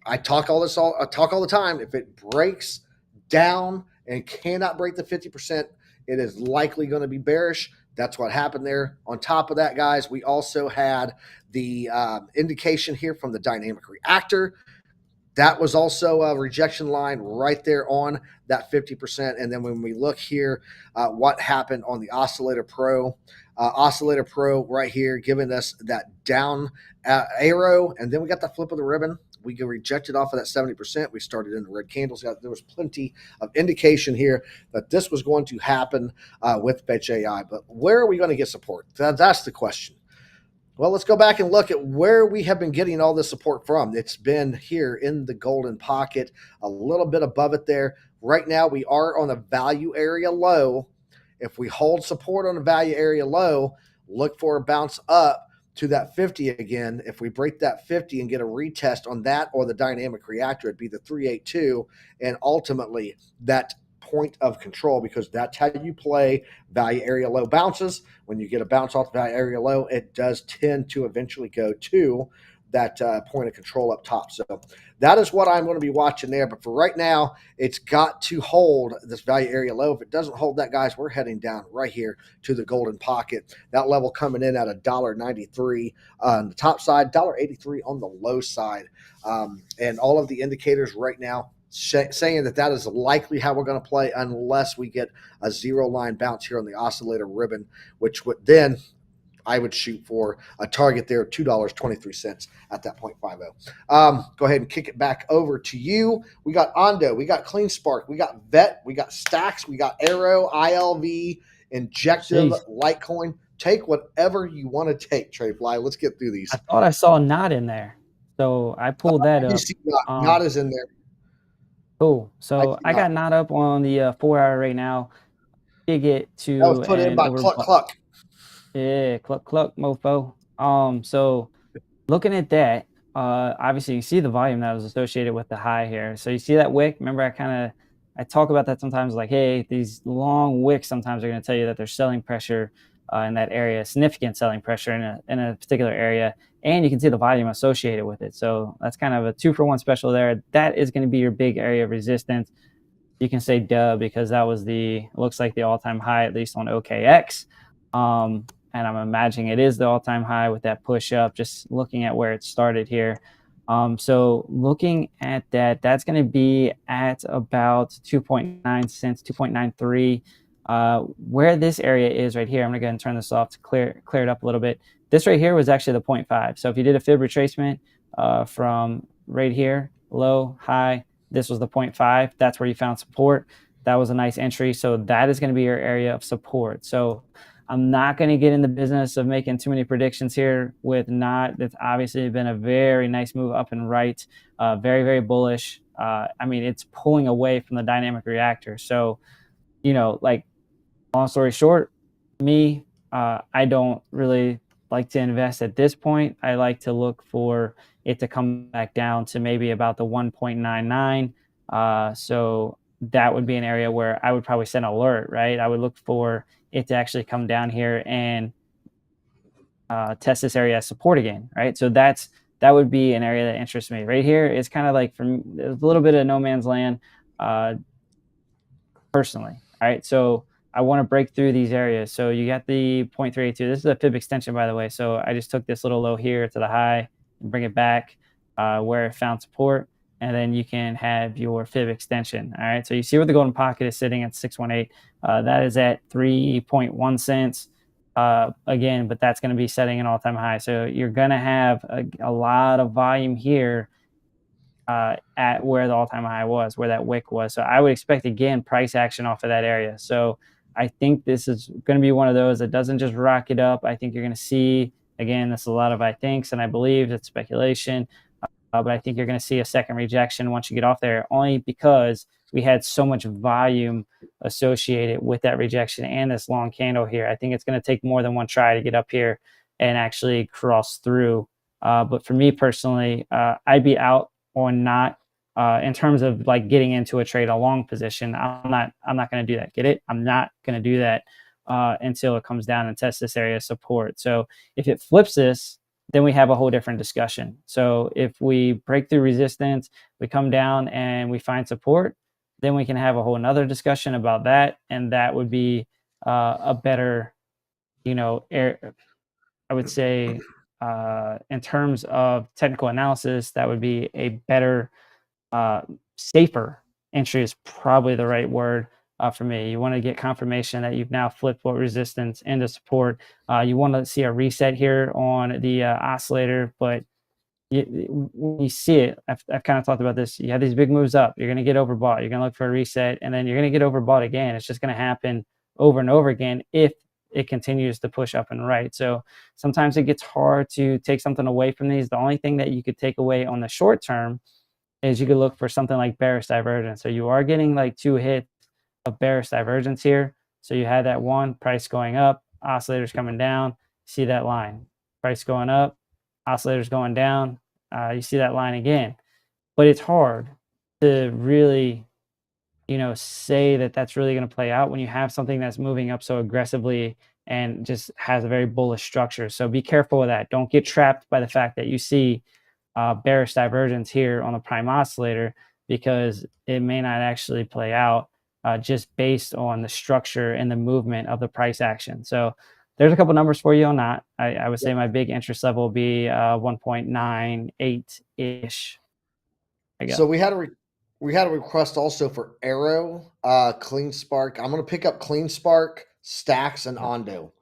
I talk all the time. If it breaks down and cannot break the 50%, it is likely going to be bearish. That's what happened there. On top of that, guys, we also had the indication here from the dynamic reactor. That was also a rejection line right there on that 50%. And then when we look here, what happened on the Oscillator Pro right here, giving us that down arrow. And then we got the flip of the ribbon. We get rejected off of that 70%. We started in the red candles. There was plenty of indication here that this was going to happen with BetJI. But where are we going to get support? That's the question. Well, let's go back and look at where we have been getting all this support from. It's been here in the golden pocket, a little bit above it there. Right now, we are on a value area low. If we hold support on a value area low, look for a bounce up to that 50 again. If we break that 50 and get a retest on that or the dynamic reactor, it'd be the 382, and ultimately that point of control, because that's how you play value area low bounces. When you get a bounce off the value area low, it does tend to eventually go to that point of control up top. So that is what I'm going to be watching there. But for right now, it's got to hold this value area low. If it doesn't hold that, guys, we're heading down right here to the golden pocket. That level coming in at $1.93 on the top side, $1.83 on the low side. And all of the indicators right now saying that is likely how we're going to play unless we get a zero line bounce here on the oscillator ribbon, which would then I would shoot for a target there of $2.23 at that 0.50. Go ahead and kick it back over to you. We got Ondo, we got Clean Spark, we got VET, we got Stacks, we got Arrow, ILV, Injective, Litecoin. Take whatever you want to take, Treyfly. Let's get through these. I thought I saw Not in there, so I pulled that up. Not is in there. Cool. So I got Not up on the 4 hour right now. Did get to that was put in by Cluck Cluck. Yeah, Cluck Cluck, mofo. So looking at that, obviously you see the volume that was associated with the high here. So you see that wick. Remember, I talk about that sometimes. Like, hey, these long wicks sometimes are going to tell you that there's selling pressure in that area, significant selling pressure in a particular area, and you can see the volume associated with it. So that's kind of a 2-for-1 special there. That is going to be your big area of resistance. You can say duh, because that was looks like the all-time high, at least on OKX. And I'm imagining it is the all-time high with that push up, just looking at where it started here. So looking at that, that's going to be at about 2.9 cents, 2.93. Where this area is right here, I'm going to go ahead and turn this off to clear it up a little bit. This right here was actually the 0.5. So if you did a fib retracement from right here, low, high, this was the 0.5. That's where you found support. That was a nice entry. So that is going to be your area of support. So I'm not going to get in the business of making too many predictions here with Not. It's obviously been a very nice move up and right. Very, very bullish. I mean, it's pulling away from the dynamic reactor. So, like, long story short, me, I don't really like to invest at this point. I like to look for it to come back down to maybe about the 1.99. So that would be an area where I would probably send an alert, right? I would look for it to actually come down here and test this area as support again, right? So that would be an area that interests me. Right here is kind of like there's a little bit of no man's land personally, right? So I want to break through these areas. So you got the 0.382. This is a fib extension, by the way. So I just took this little low here to the high and bring it back where it found support. And then you can have your fib extension. All right. So you see where the golden pocket is sitting at 618. That is at 3.1 cents. Again, but that's going to be setting an all-time high. So you're going to have a lot of volume here at where the all-time high was, where that wick was. So I would expect, again, price action off of that area. So I think this is going to be one of those that doesn't just rock it up. I think you're going to see, again, this is a lot of I thinks, and I believe it's speculation. But I think you're going to see a second rejection once you get off there, only because we had so much volume associated with that rejection and this long candle here. I think it's going to take more than one try to get up here and actually cross through. But for me personally, I'd be out on Not in terms of like getting into a trade, a long position. I'm not going to do that. Get it? I'm not going to do that until it comes down and tests this area of support. So if it flips this, then we have a whole different discussion. So if we break through resistance, we come down and we find support, then we can have a whole nother discussion about that. And that would be a better, I would say, in terms of technical analysis, that would be a better, safer entry is probably the right word for me. You want to get confirmation that you've now flipped what resistance into support. You want to see a reset here on the oscillator, but when you see it, I've kind of talked about this. You have these big moves up. You're going to get overbought. You're going to look for a reset, and then you're going to get overbought again. It's just going to happen over and over again if it continues to push up and right. So sometimes it gets hard to take something away from these. The only thing that you could take away on the short term is you could look for something like bearish divergence. So you are getting like 2 hits of bearish divergence here. So you had that one, price going up, oscillators coming down, see that line, price going up, oscillators going down, you see that line again. But it's hard to really, say that that's really going to play out when you have something that's moving up so aggressively and just has a very bullish structure. So be careful with that. Don't get trapped by the fact that you see bearish divergence here on the prime oscillator, because it may not actually play out just based on the structure and the movement of the price action. So there's a couple numbers for you on that. I would say my big interest level will be 1.98-ish. So we had a request also for Arrow, Clean Spark. I'm going to pick up Clean Spark, Stacks, and Ondo.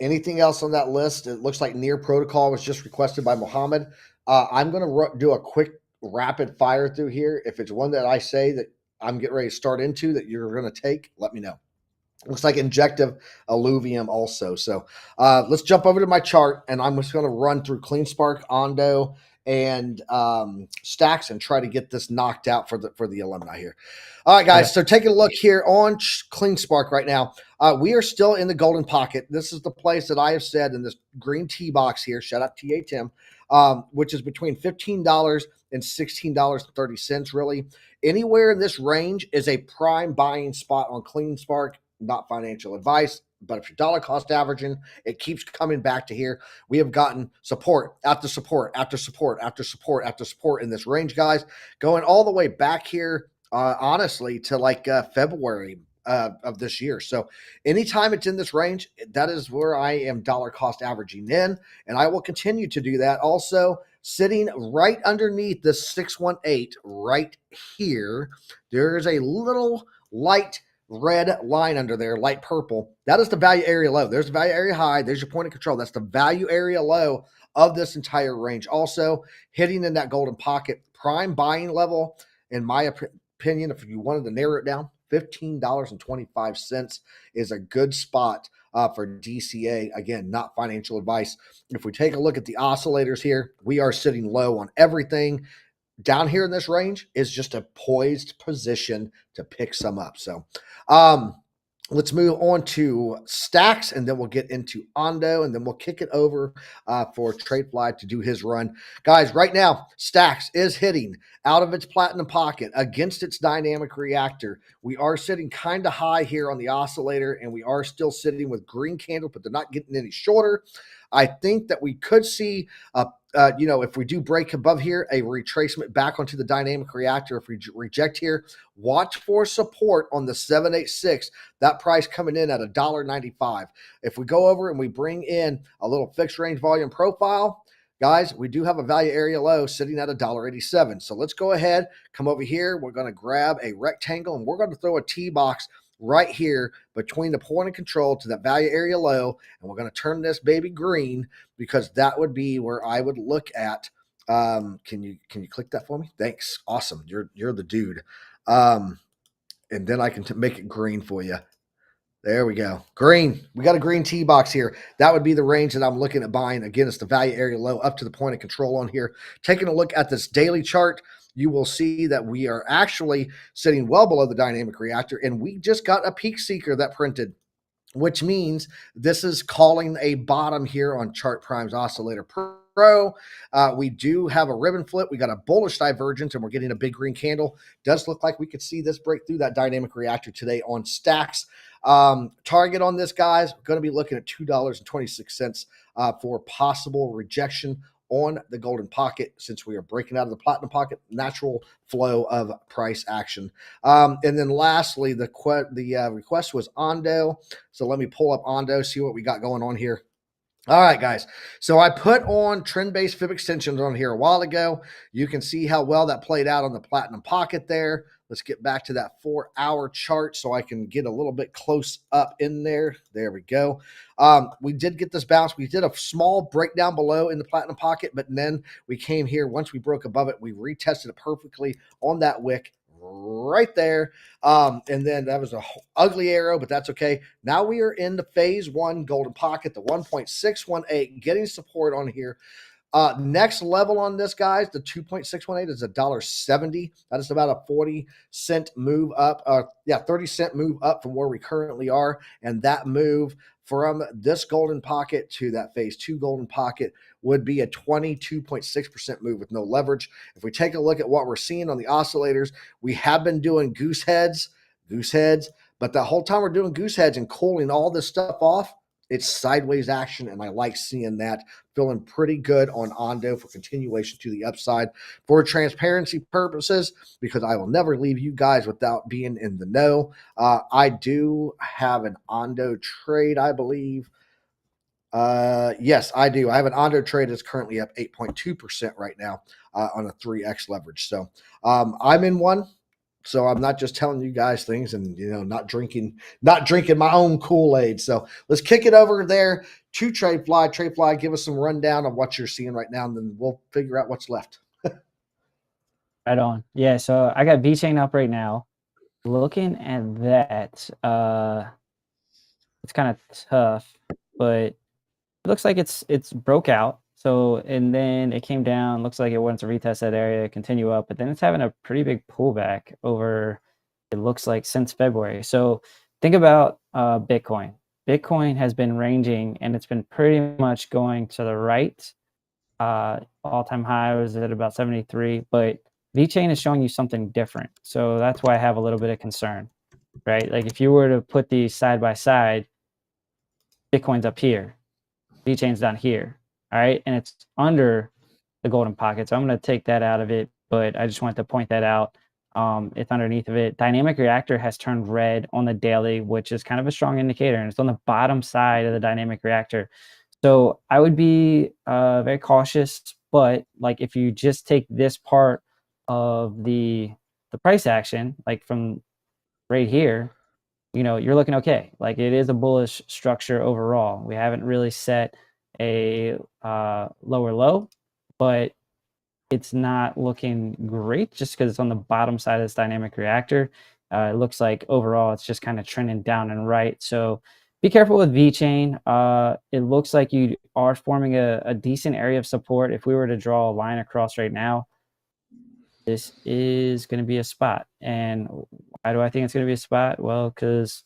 Anything else on that list? It looks like Near Protocol was just requested by Mohammed. I'm going to do a quick rapid fire through here. If it's one that I say that I'm getting ready to start into that you're going to take, let me know. Looks like Injective Alluvium also. So let's jump over to my chart, and I'm just going to run through Clean Spark, Ondo, and Stacks and try to get this knocked out for the alumni here. All right, guys. So taking a look here on Clean Spark right now, we are still in the golden pocket. This is the place that I have said in this green tea box here. Shout out TA Tim, which is between $15 and $16.30. Really, anywhere in this range is a prime buying spot on Clean Spark. Not financial advice, but if you're dollar cost averaging, it keeps coming back to here. We have gotten support after support after support after support after support in this range, guys, going all the way back here, honestly, to like February of this year. So anytime it's in this range, that is where I am dollar cost averaging in, and I will continue to do that. Also, sitting right underneath the 618 right here, there is a little light red line under there, light purple. That is the value area low. There's the value area high. There's your point of control. That's the value area low of this entire range. Also hitting in that golden pocket, prime buying level, in my opinion, if you wanted to narrow it down, $15.25 is a good spot for DCA. Again, not financial advice. If we take a look at the oscillators here, we are sitting low on everything. Down here in this range is just a poised position to pick some up. So let's move on to Stacks, and then we'll get into Ondo, and then we'll kick it over for Tradefly to do his run. Guys, right now, Stacks is hitting out of its platinum pocket against its dynamic reactor. We are sitting kind of high here on the oscillator, and we are still sitting with green candle, but they're not getting any shorter. I think that we could see if we do break above here, a retracement back onto the dynamic reactor. If we reject here, watch for support on the 786, that price coming in at $1.95. If we go over and we bring in a little fixed range volume profile, guys, we do have a value area low sitting at $1.87. So let's go ahead, come over here. We're going to grab a rectangle, and we're going to throw a T box right here between the point of control to that value area low, and we're going to turn this baby green, because that would be where I would look at. Can you click that for me? Thanks. Awesome. You're the dude. And then I can make it green for you. There we go. Green. We got a green T box here. That would be the range that I'm looking at buying. Again, it's the value area low up to the point of control on here. Taking a look at this daily chart, you will see that we are actually sitting well below the dynamic reactor, and we just got a peak seeker that printed, which means this is calling a bottom here on Chart Prime's oscillator pro. We do have a ribbon flip. We got a bullish divergence, and we're getting a big green candle. Does look like we could see this break through that dynamic reactor today on stacks. Target on this, guys, we're going to be looking at $2.26 for possible rejection on the golden pocket, since we are breaking out of the platinum pocket, natural flow of price action. And then lastly, the request was Ondo. So let me pull up Ondo, see what we got going on here. All right, guys. So I put on trend-based fib extensions on here a while ago. You can see how well that played out on the platinum pocket there. Let's get back to that 4-hour chart so I can get a little bit close up in there. There we go. We did get this bounce. We did a small breakdown below in the platinum pocket, but then we came here. Once we broke above it, we retested it perfectly on that wick right there. And then that was a ugly arrow, but that's okay. Now we are in the phase one golden pocket, the 1.618, getting support on here. Next level on this, guys, the 2.618 is $1.70. That is about a 40-cent move up. 30-cent move up from where we currently are. And that move from this golden pocket to that phase two golden pocket would be a 22.6% move with no leverage. If we take a look at what we're seeing on the oscillators, we have been doing goose heads, but the whole time we're doing goose heads and cooling all this stuff off, it's sideways action, and I like seeing that. Feeling pretty good on Ondo for continuation to the upside. For transparency purposes, because I will never leave you guys without being in the know, I do have an Ondo trade, I believe. Yes, I do. I have an Ondo trade that's currently up 8.2% right now on a 3x leverage. So I'm in one. So I'm not just telling you guys things and, not drinking my own Kool-Aid. So let's kick it over there to TradeFly. TradeFly, give us some rundown of what you're seeing right now, and then we'll figure out what's left. Right on. Yeah, so I got VeChain up right now. Looking at that, it's kind of tough, but it looks like it's broke out. So, and then it came down, looks like it wants to retest that area, continue up, but then it's having a pretty big pullback over, it looks like, since February. So think about Bitcoin. Bitcoin has been ranging, and it's been pretty much going to the right. All-time high was at about 73, but VeChain is showing you something different. So that's why I have a little bit of concern, right? Like if you were to put these side by side, Bitcoin's up here, VeChain's down here. All right. And it's under the golden pocket. So I'm going to take that out of it, but I just wanted to point that out. It's underneath of it. Dynamic reactor has turned red on the daily, which is kind of a strong indicator. And it's on the bottom side of the dynamic reactor. So I would be very cautious. But like if you just take this part of the price action, like from right here, you're looking okay. Like it is a bullish structure overall. We haven't really set a lower low, but it's not looking great just because it's on the bottom side of this dynamic reactor. It looks like overall it's just kind of trending down and right. So be careful with VeChain. It looks like you are forming a decent area of support. If we were to draw a line across right now, this is going to be a spot. And why do I think it's going to be a spot? Well, because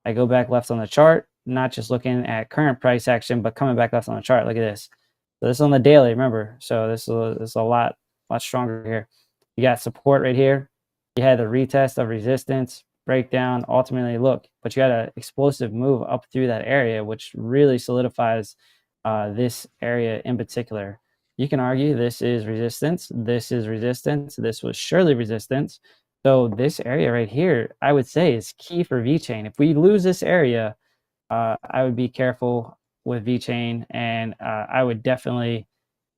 I go back left on the chart, not just looking at current price action, but coming back left on the chart. Look at this. So this is on the daily, remember. So this is a lot stronger here. You got support right here. You had the retest of resistance, breakdown, ultimately look, but you got an explosive move up through that area, which really solidifies this area in particular. You can argue this is resistance. This is resistance. This was surely resistance. So this area right here, I would say, is key for VeChain. If we lose this area, I would be careful with VeChain, and I would definitely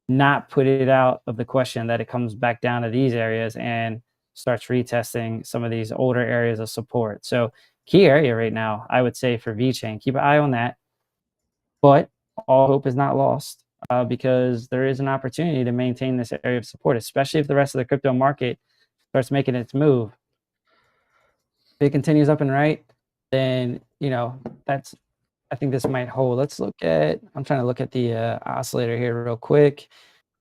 not put it out of the question that it comes back down to these areas and starts retesting some of these older areas of support. So key area right now, I would say, for VeChain. Keep an eye on that. But all hope is not lost because there is an opportunity to maintain this area of support, especially if the rest of the crypto market starts making its move. If it continues up and right, then, I think this might hold. I'm trying to look at the oscillator here real quick.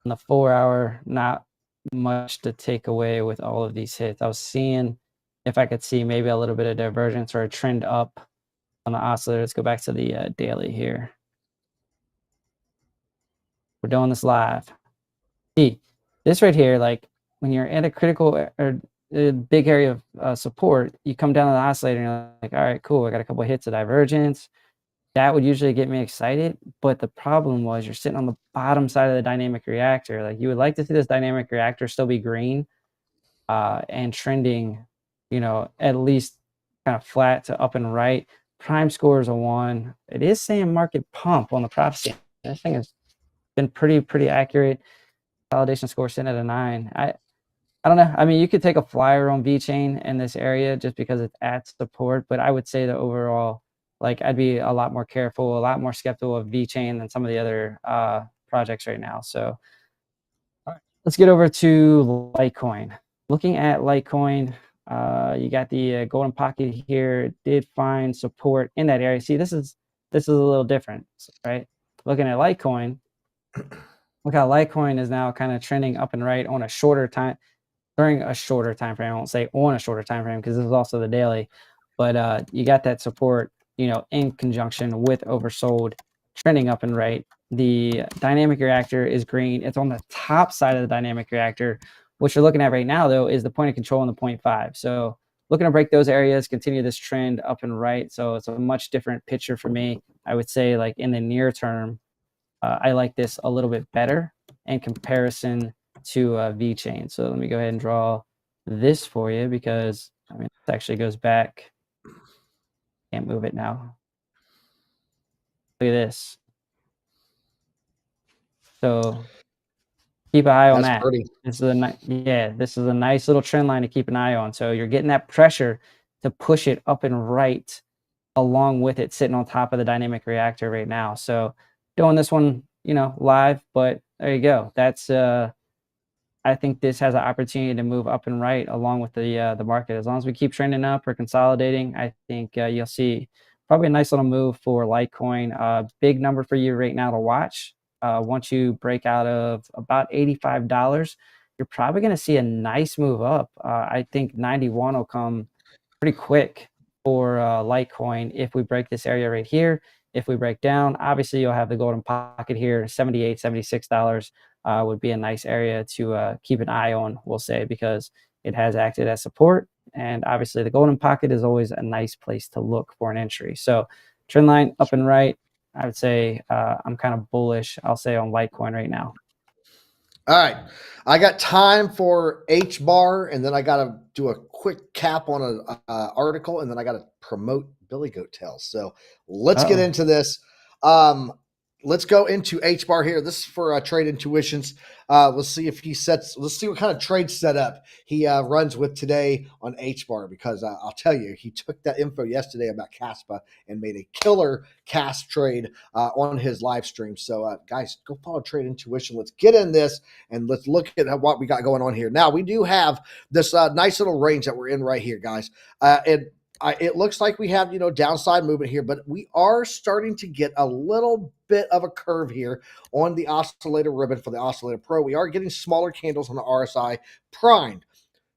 On the 4-hour, not much to take away with all of these hits. I was seeing if I could see maybe a little bit of divergence or a trend up on the oscillator. Let's go back to the daily here. We're doing this live. See, this right here, like when you're at a critical or a big area of support, you come down to the oscillator and you're like, all right, cool. I got a couple of hits of divergence. That would usually get me excited. But the problem was you're sitting on the bottom side of the dynamic reactor. Like you would like to see this dynamic reactor still be green and trending, at least kind of flat to up and right. Prime score is a 1. It is saying market pump on the prophecy. That thing has been pretty accurate. Validation score sitting at a 9. I don't know. I mean, you could take a flyer on VeChain in this area just because it's at support, but I would say that overall, like I'd be a lot more careful, a lot more skeptical of VeChain than some of the other projects right now. So let's get over to Litecoin. Looking at Litecoin, you got the golden pocket here. It did find support in that area. See, this is a little different, right? Looking at Litecoin, look how Litecoin is now kind of trending up and right on a shorter time, during a shorter time frame. I won't say on a shorter time frame because this is also the daily, but you got that support, in conjunction with oversold, trending up and right. The dynamic reactor is green. It's on the top side of the dynamic reactor. What you're looking at right now, though, is the point of control and the 0.5. So looking to break those areas, continue this trend up and right. So it's a much different picture for me. I would say, like in the near term, I like this a little bit better in comparison to VeChain. So let me go ahead and draw this for you because this actually goes back. Can't move it now. Look at this. So keep an eye on that. Pretty. This is a nice little trend line to keep an eye on. So you're getting that pressure to push it up and right along with it sitting on top of the dynamic reactor right now. So doing this one, live, but there you go. That's I think this has an opportunity to move up and right along with the market. As long as we keep trending up or consolidating, I think you'll see probably a nice little move for Litecoin. Big number for you right now to watch. Once you break out of about $85, you're probably going to see a nice move up. I think 91 will come pretty quick for Litecoin if we break this area right here. If we break down, obviously you'll have the golden pocket here, $78, $76 would be a nice area to keep an eye on, we'll say, because it has acted as support. And obviously the golden pocket is always a nice place to look for an entry. So trend line up and right, I would say I'm kind of bullish, I'll say, on Litecoin right now. All right. I got time for H bar, and then I got to do a quick cap on an article, and then I got to promote Billy Goat Tales. So let's get into this. Let's go into H bar here. This is for Trade Intuitions. Let's see if let's see what kind of trade setup he runs with today on H bar, because I'll tell you, he took that info yesterday about Caspa and made a killer CAS trade on his live stream. So guys, go follow Trade Intuition. Let's get in this and let's look at what we got going on here. Now we do have this nice little range that we're in right here, guys. It looks like we have, downside movement here, but we are starting to get a little bit of a curve here on the oscillator ribbon for the Oscillator Pro. We are getting smaller candles on the RSI primed.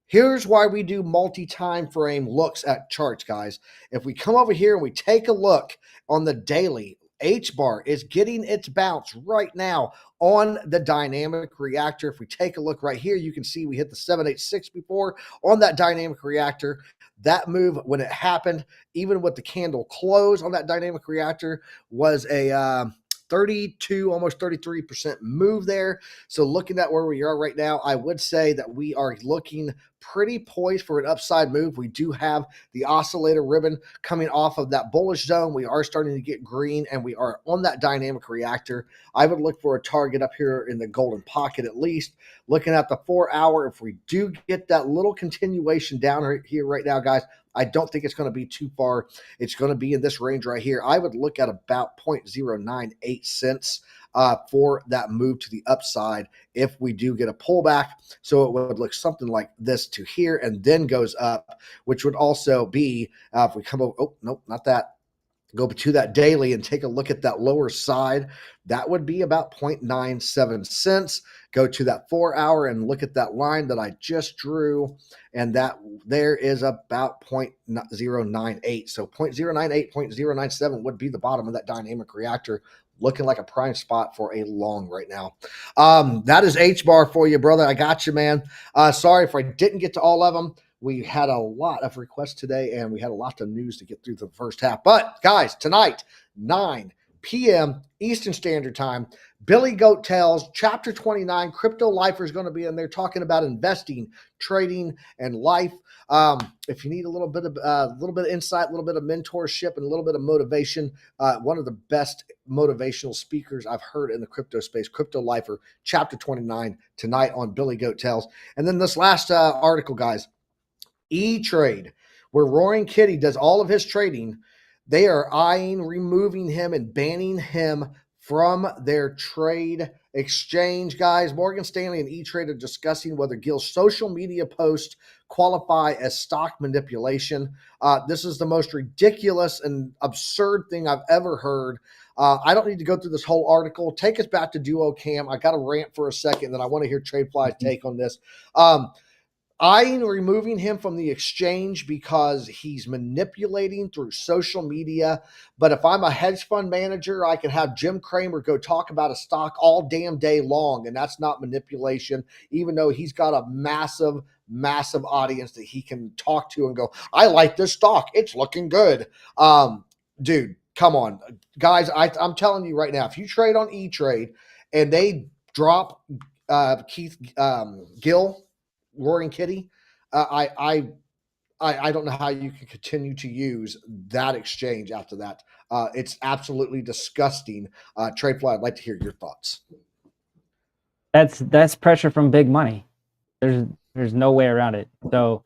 Here's why we do multi-time frame looks at charts, guys. If we come over here and we take a look on the daily, H bar is getting its bounce right now on the dynamic reactor. If we take a look right here, you can see we hit the 786 before on that dynamic reactor. That move, when it happened, even with the candle close on that dynamic reactor, was a 32, almost 33% move there. So looking at where we are right now, I would say that we are looking pretty poised for an upside move. We do have the oscillator ribbon coming off of that bullish zone. We are starting to get green, and we are on that dynamic reactor. I would look for a target up here in the golden pocket at least. Looking at the 4 hour, if we do get that little continuation down right here right now, guys, I don't think it's going to be too far. It's going to be in this range right here. I would look at about 0.098 cents for that move to the upside if we do get a pullback. So it would look something like this to here and then goes up, which would also be if we come over. Oh, nope, not that. go to that daily and take a look at that lower side. That would be about 0.97 cents. Go to that 4 hour and look at that line that I just drew. And that there is about 0.098. So 0.098, 0.097 would be the bottom of that dynamic reactor, looking like a prime spot for a long right now. That is H-bar for you, brother. I got you, man. Sorry if I didn't get to all of them. We had a lot of requests today, and we had a lot of news to get through the first half. But, guys, tonight, 9 p.m. Eastern Standard Time, Billy Goat Tales, Chapter 29, Crypto Lifer is going to be in there talking about investing, trading, and life. If you need a little bit of insight, a little bit of mentorship, and a little bit of motivation, one of the best motivational speakers I've heard in the crypto space, Crypto Lifer, Chapter 29, tonight on Billy Goat Tales. And then this last article, guys, E-Trade, where Roaring Kitty does all of his trading. They are eyeing removing him and banning him from their trade exchange, guys. Morgan Stanley and E-Trade are discussing whether Gil's social media posts qualify as stock manipulation. This is the most ridiculous and absurd thing I've ever heard. I don't need to go through this whole article. Take us back to Duo Cam. I got to rant for a second, then I want to hear TradeFly's take on this. Eyeing removing him from the exchange because he's manipulating through social media. But if I'm a hedge fund manager, I can have Jim Cramer go talk about a stock all damn day long, and that's not manipulation, even though he's got a massive, massive audience that he can talk to and go, I like this stock. It's looking good. Dude, come on. Guys, I'm telling you right now, if you trade on E-Trade and they drop Gil, Roaring Kitty, I don't know how you can continue to use that exchange after that. It's absolutely disgusting. TradeFly, I'd like to hear your thoughts. That's pressure from big money. There's no way around it. So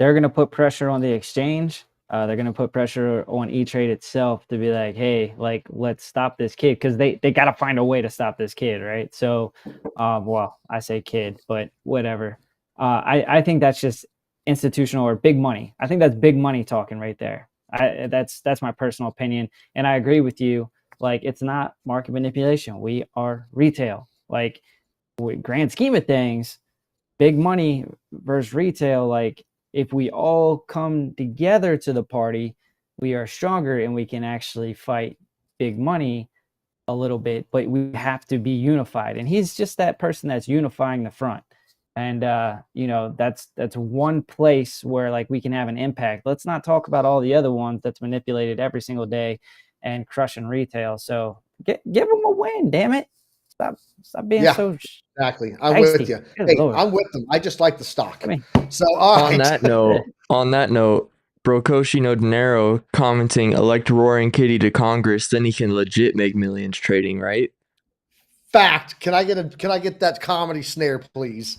they're going to put pressure on the exchange. They're going to put pressure on E-Trade itself to be like, hey, like, let's stop this kid, because they got to find a way to stop this kid, right? So, well, I say kid, but whatever. I think that's just institutional or big money. I think that's big money talking right there. That's my personal opinion. And I agree with you. Like, it's not market manipulation. We are retail. Like, grand scheme of things, big money versus retail. Like, if we all come together to the party, we are stronger and we can actually fight big money a little bit, but we have to be unified. And he's just that person that's unifying the front. And, that's one place where, like, we can have an impact. Let's not talk about all the other ones that's manipulated every single day and crushing retail. So give them a win, damn it. Stop being so exactly. I'm with you. Hey, I'm with them. I just like the stock. So on that note, Brokoshi No Dinero commenting, elect Roaring Kitty to Congress, then he can legit make millions trading, right? Fact. Can I get that comedy snare, please?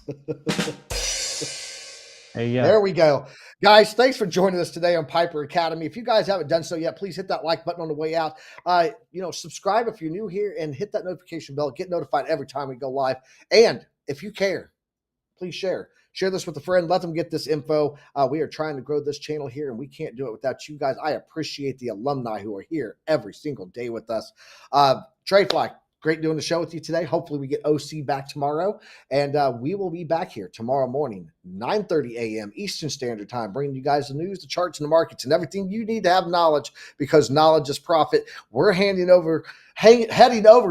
There you go. There we go. Guys, thanks for joining us today on Piper Academy. If you guys haven't done so yet, please hit that like button on the way out. Subscribe if you're new here and hit that notification bell. Get notified every time we go live. And if you care, please share. Share this with a friend. Let them get this info. We are trying to grow this channel here, and we can't do it without you guys. I appreciate the alumni who are here every single day with us. TradeFly, great doing the show with you today. Hopefully we get OC back tomorrow, and we will be back here tomorrow morning, 9:30 a.m. Eastern Standard Time, bringing you guys the news, the charts, and the markets, and everything you need to have knowledge, because knowledge is profit. We're heading over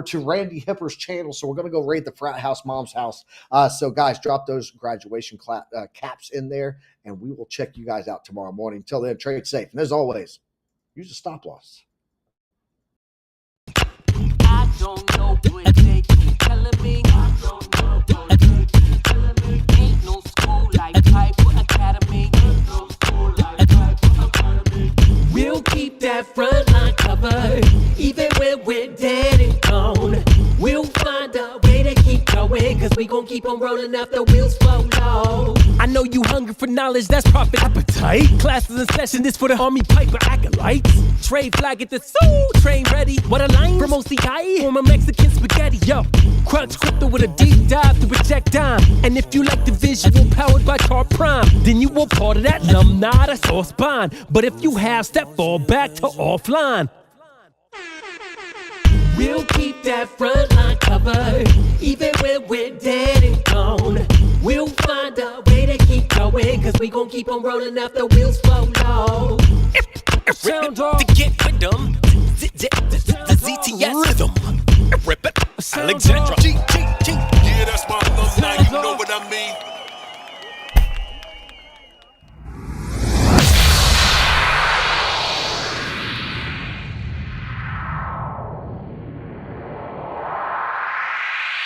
to Randy Hipper's channel, so we're going to go raid the frat house mom's house. So, guys, drop those graduation caps in there, and we will check you guys out tomorrow morning. Until then, trade safe. And as always, use a stop loss. I don't know what they keep telling me. I don't know what they keep telling me. Ain't no school like Piper Academy. Ain't no school like Piper Academy. We'll keep that front line covered, even when we're dead and gone. We'll find a way to keep going, cause we gon' keep on rolling after the wheels fall off. I know you hungry for knowledge, that's profit appetite. Classes in session, this for the Army Piper acolytes. TradeFly, get the soul train ready. What a line from OCI, from a Mexican spaghetti. Yo, crunch crypto with a deep dive to project dime. And if you like the visual powered by Car Prime, then you were part of that alumni that's all spine. But if you have step, fall back to offline. We'll keep that front line covered, even when we're dead and gone. We'll find a way to keep going, cause we gon' keep on rolling up the wheels fall low. Sound off. To get with them, the ZTS rhythm. Rip it, Alexandra. Yeah, that's my alumni, you know what I mean?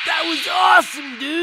That was awesome, dude!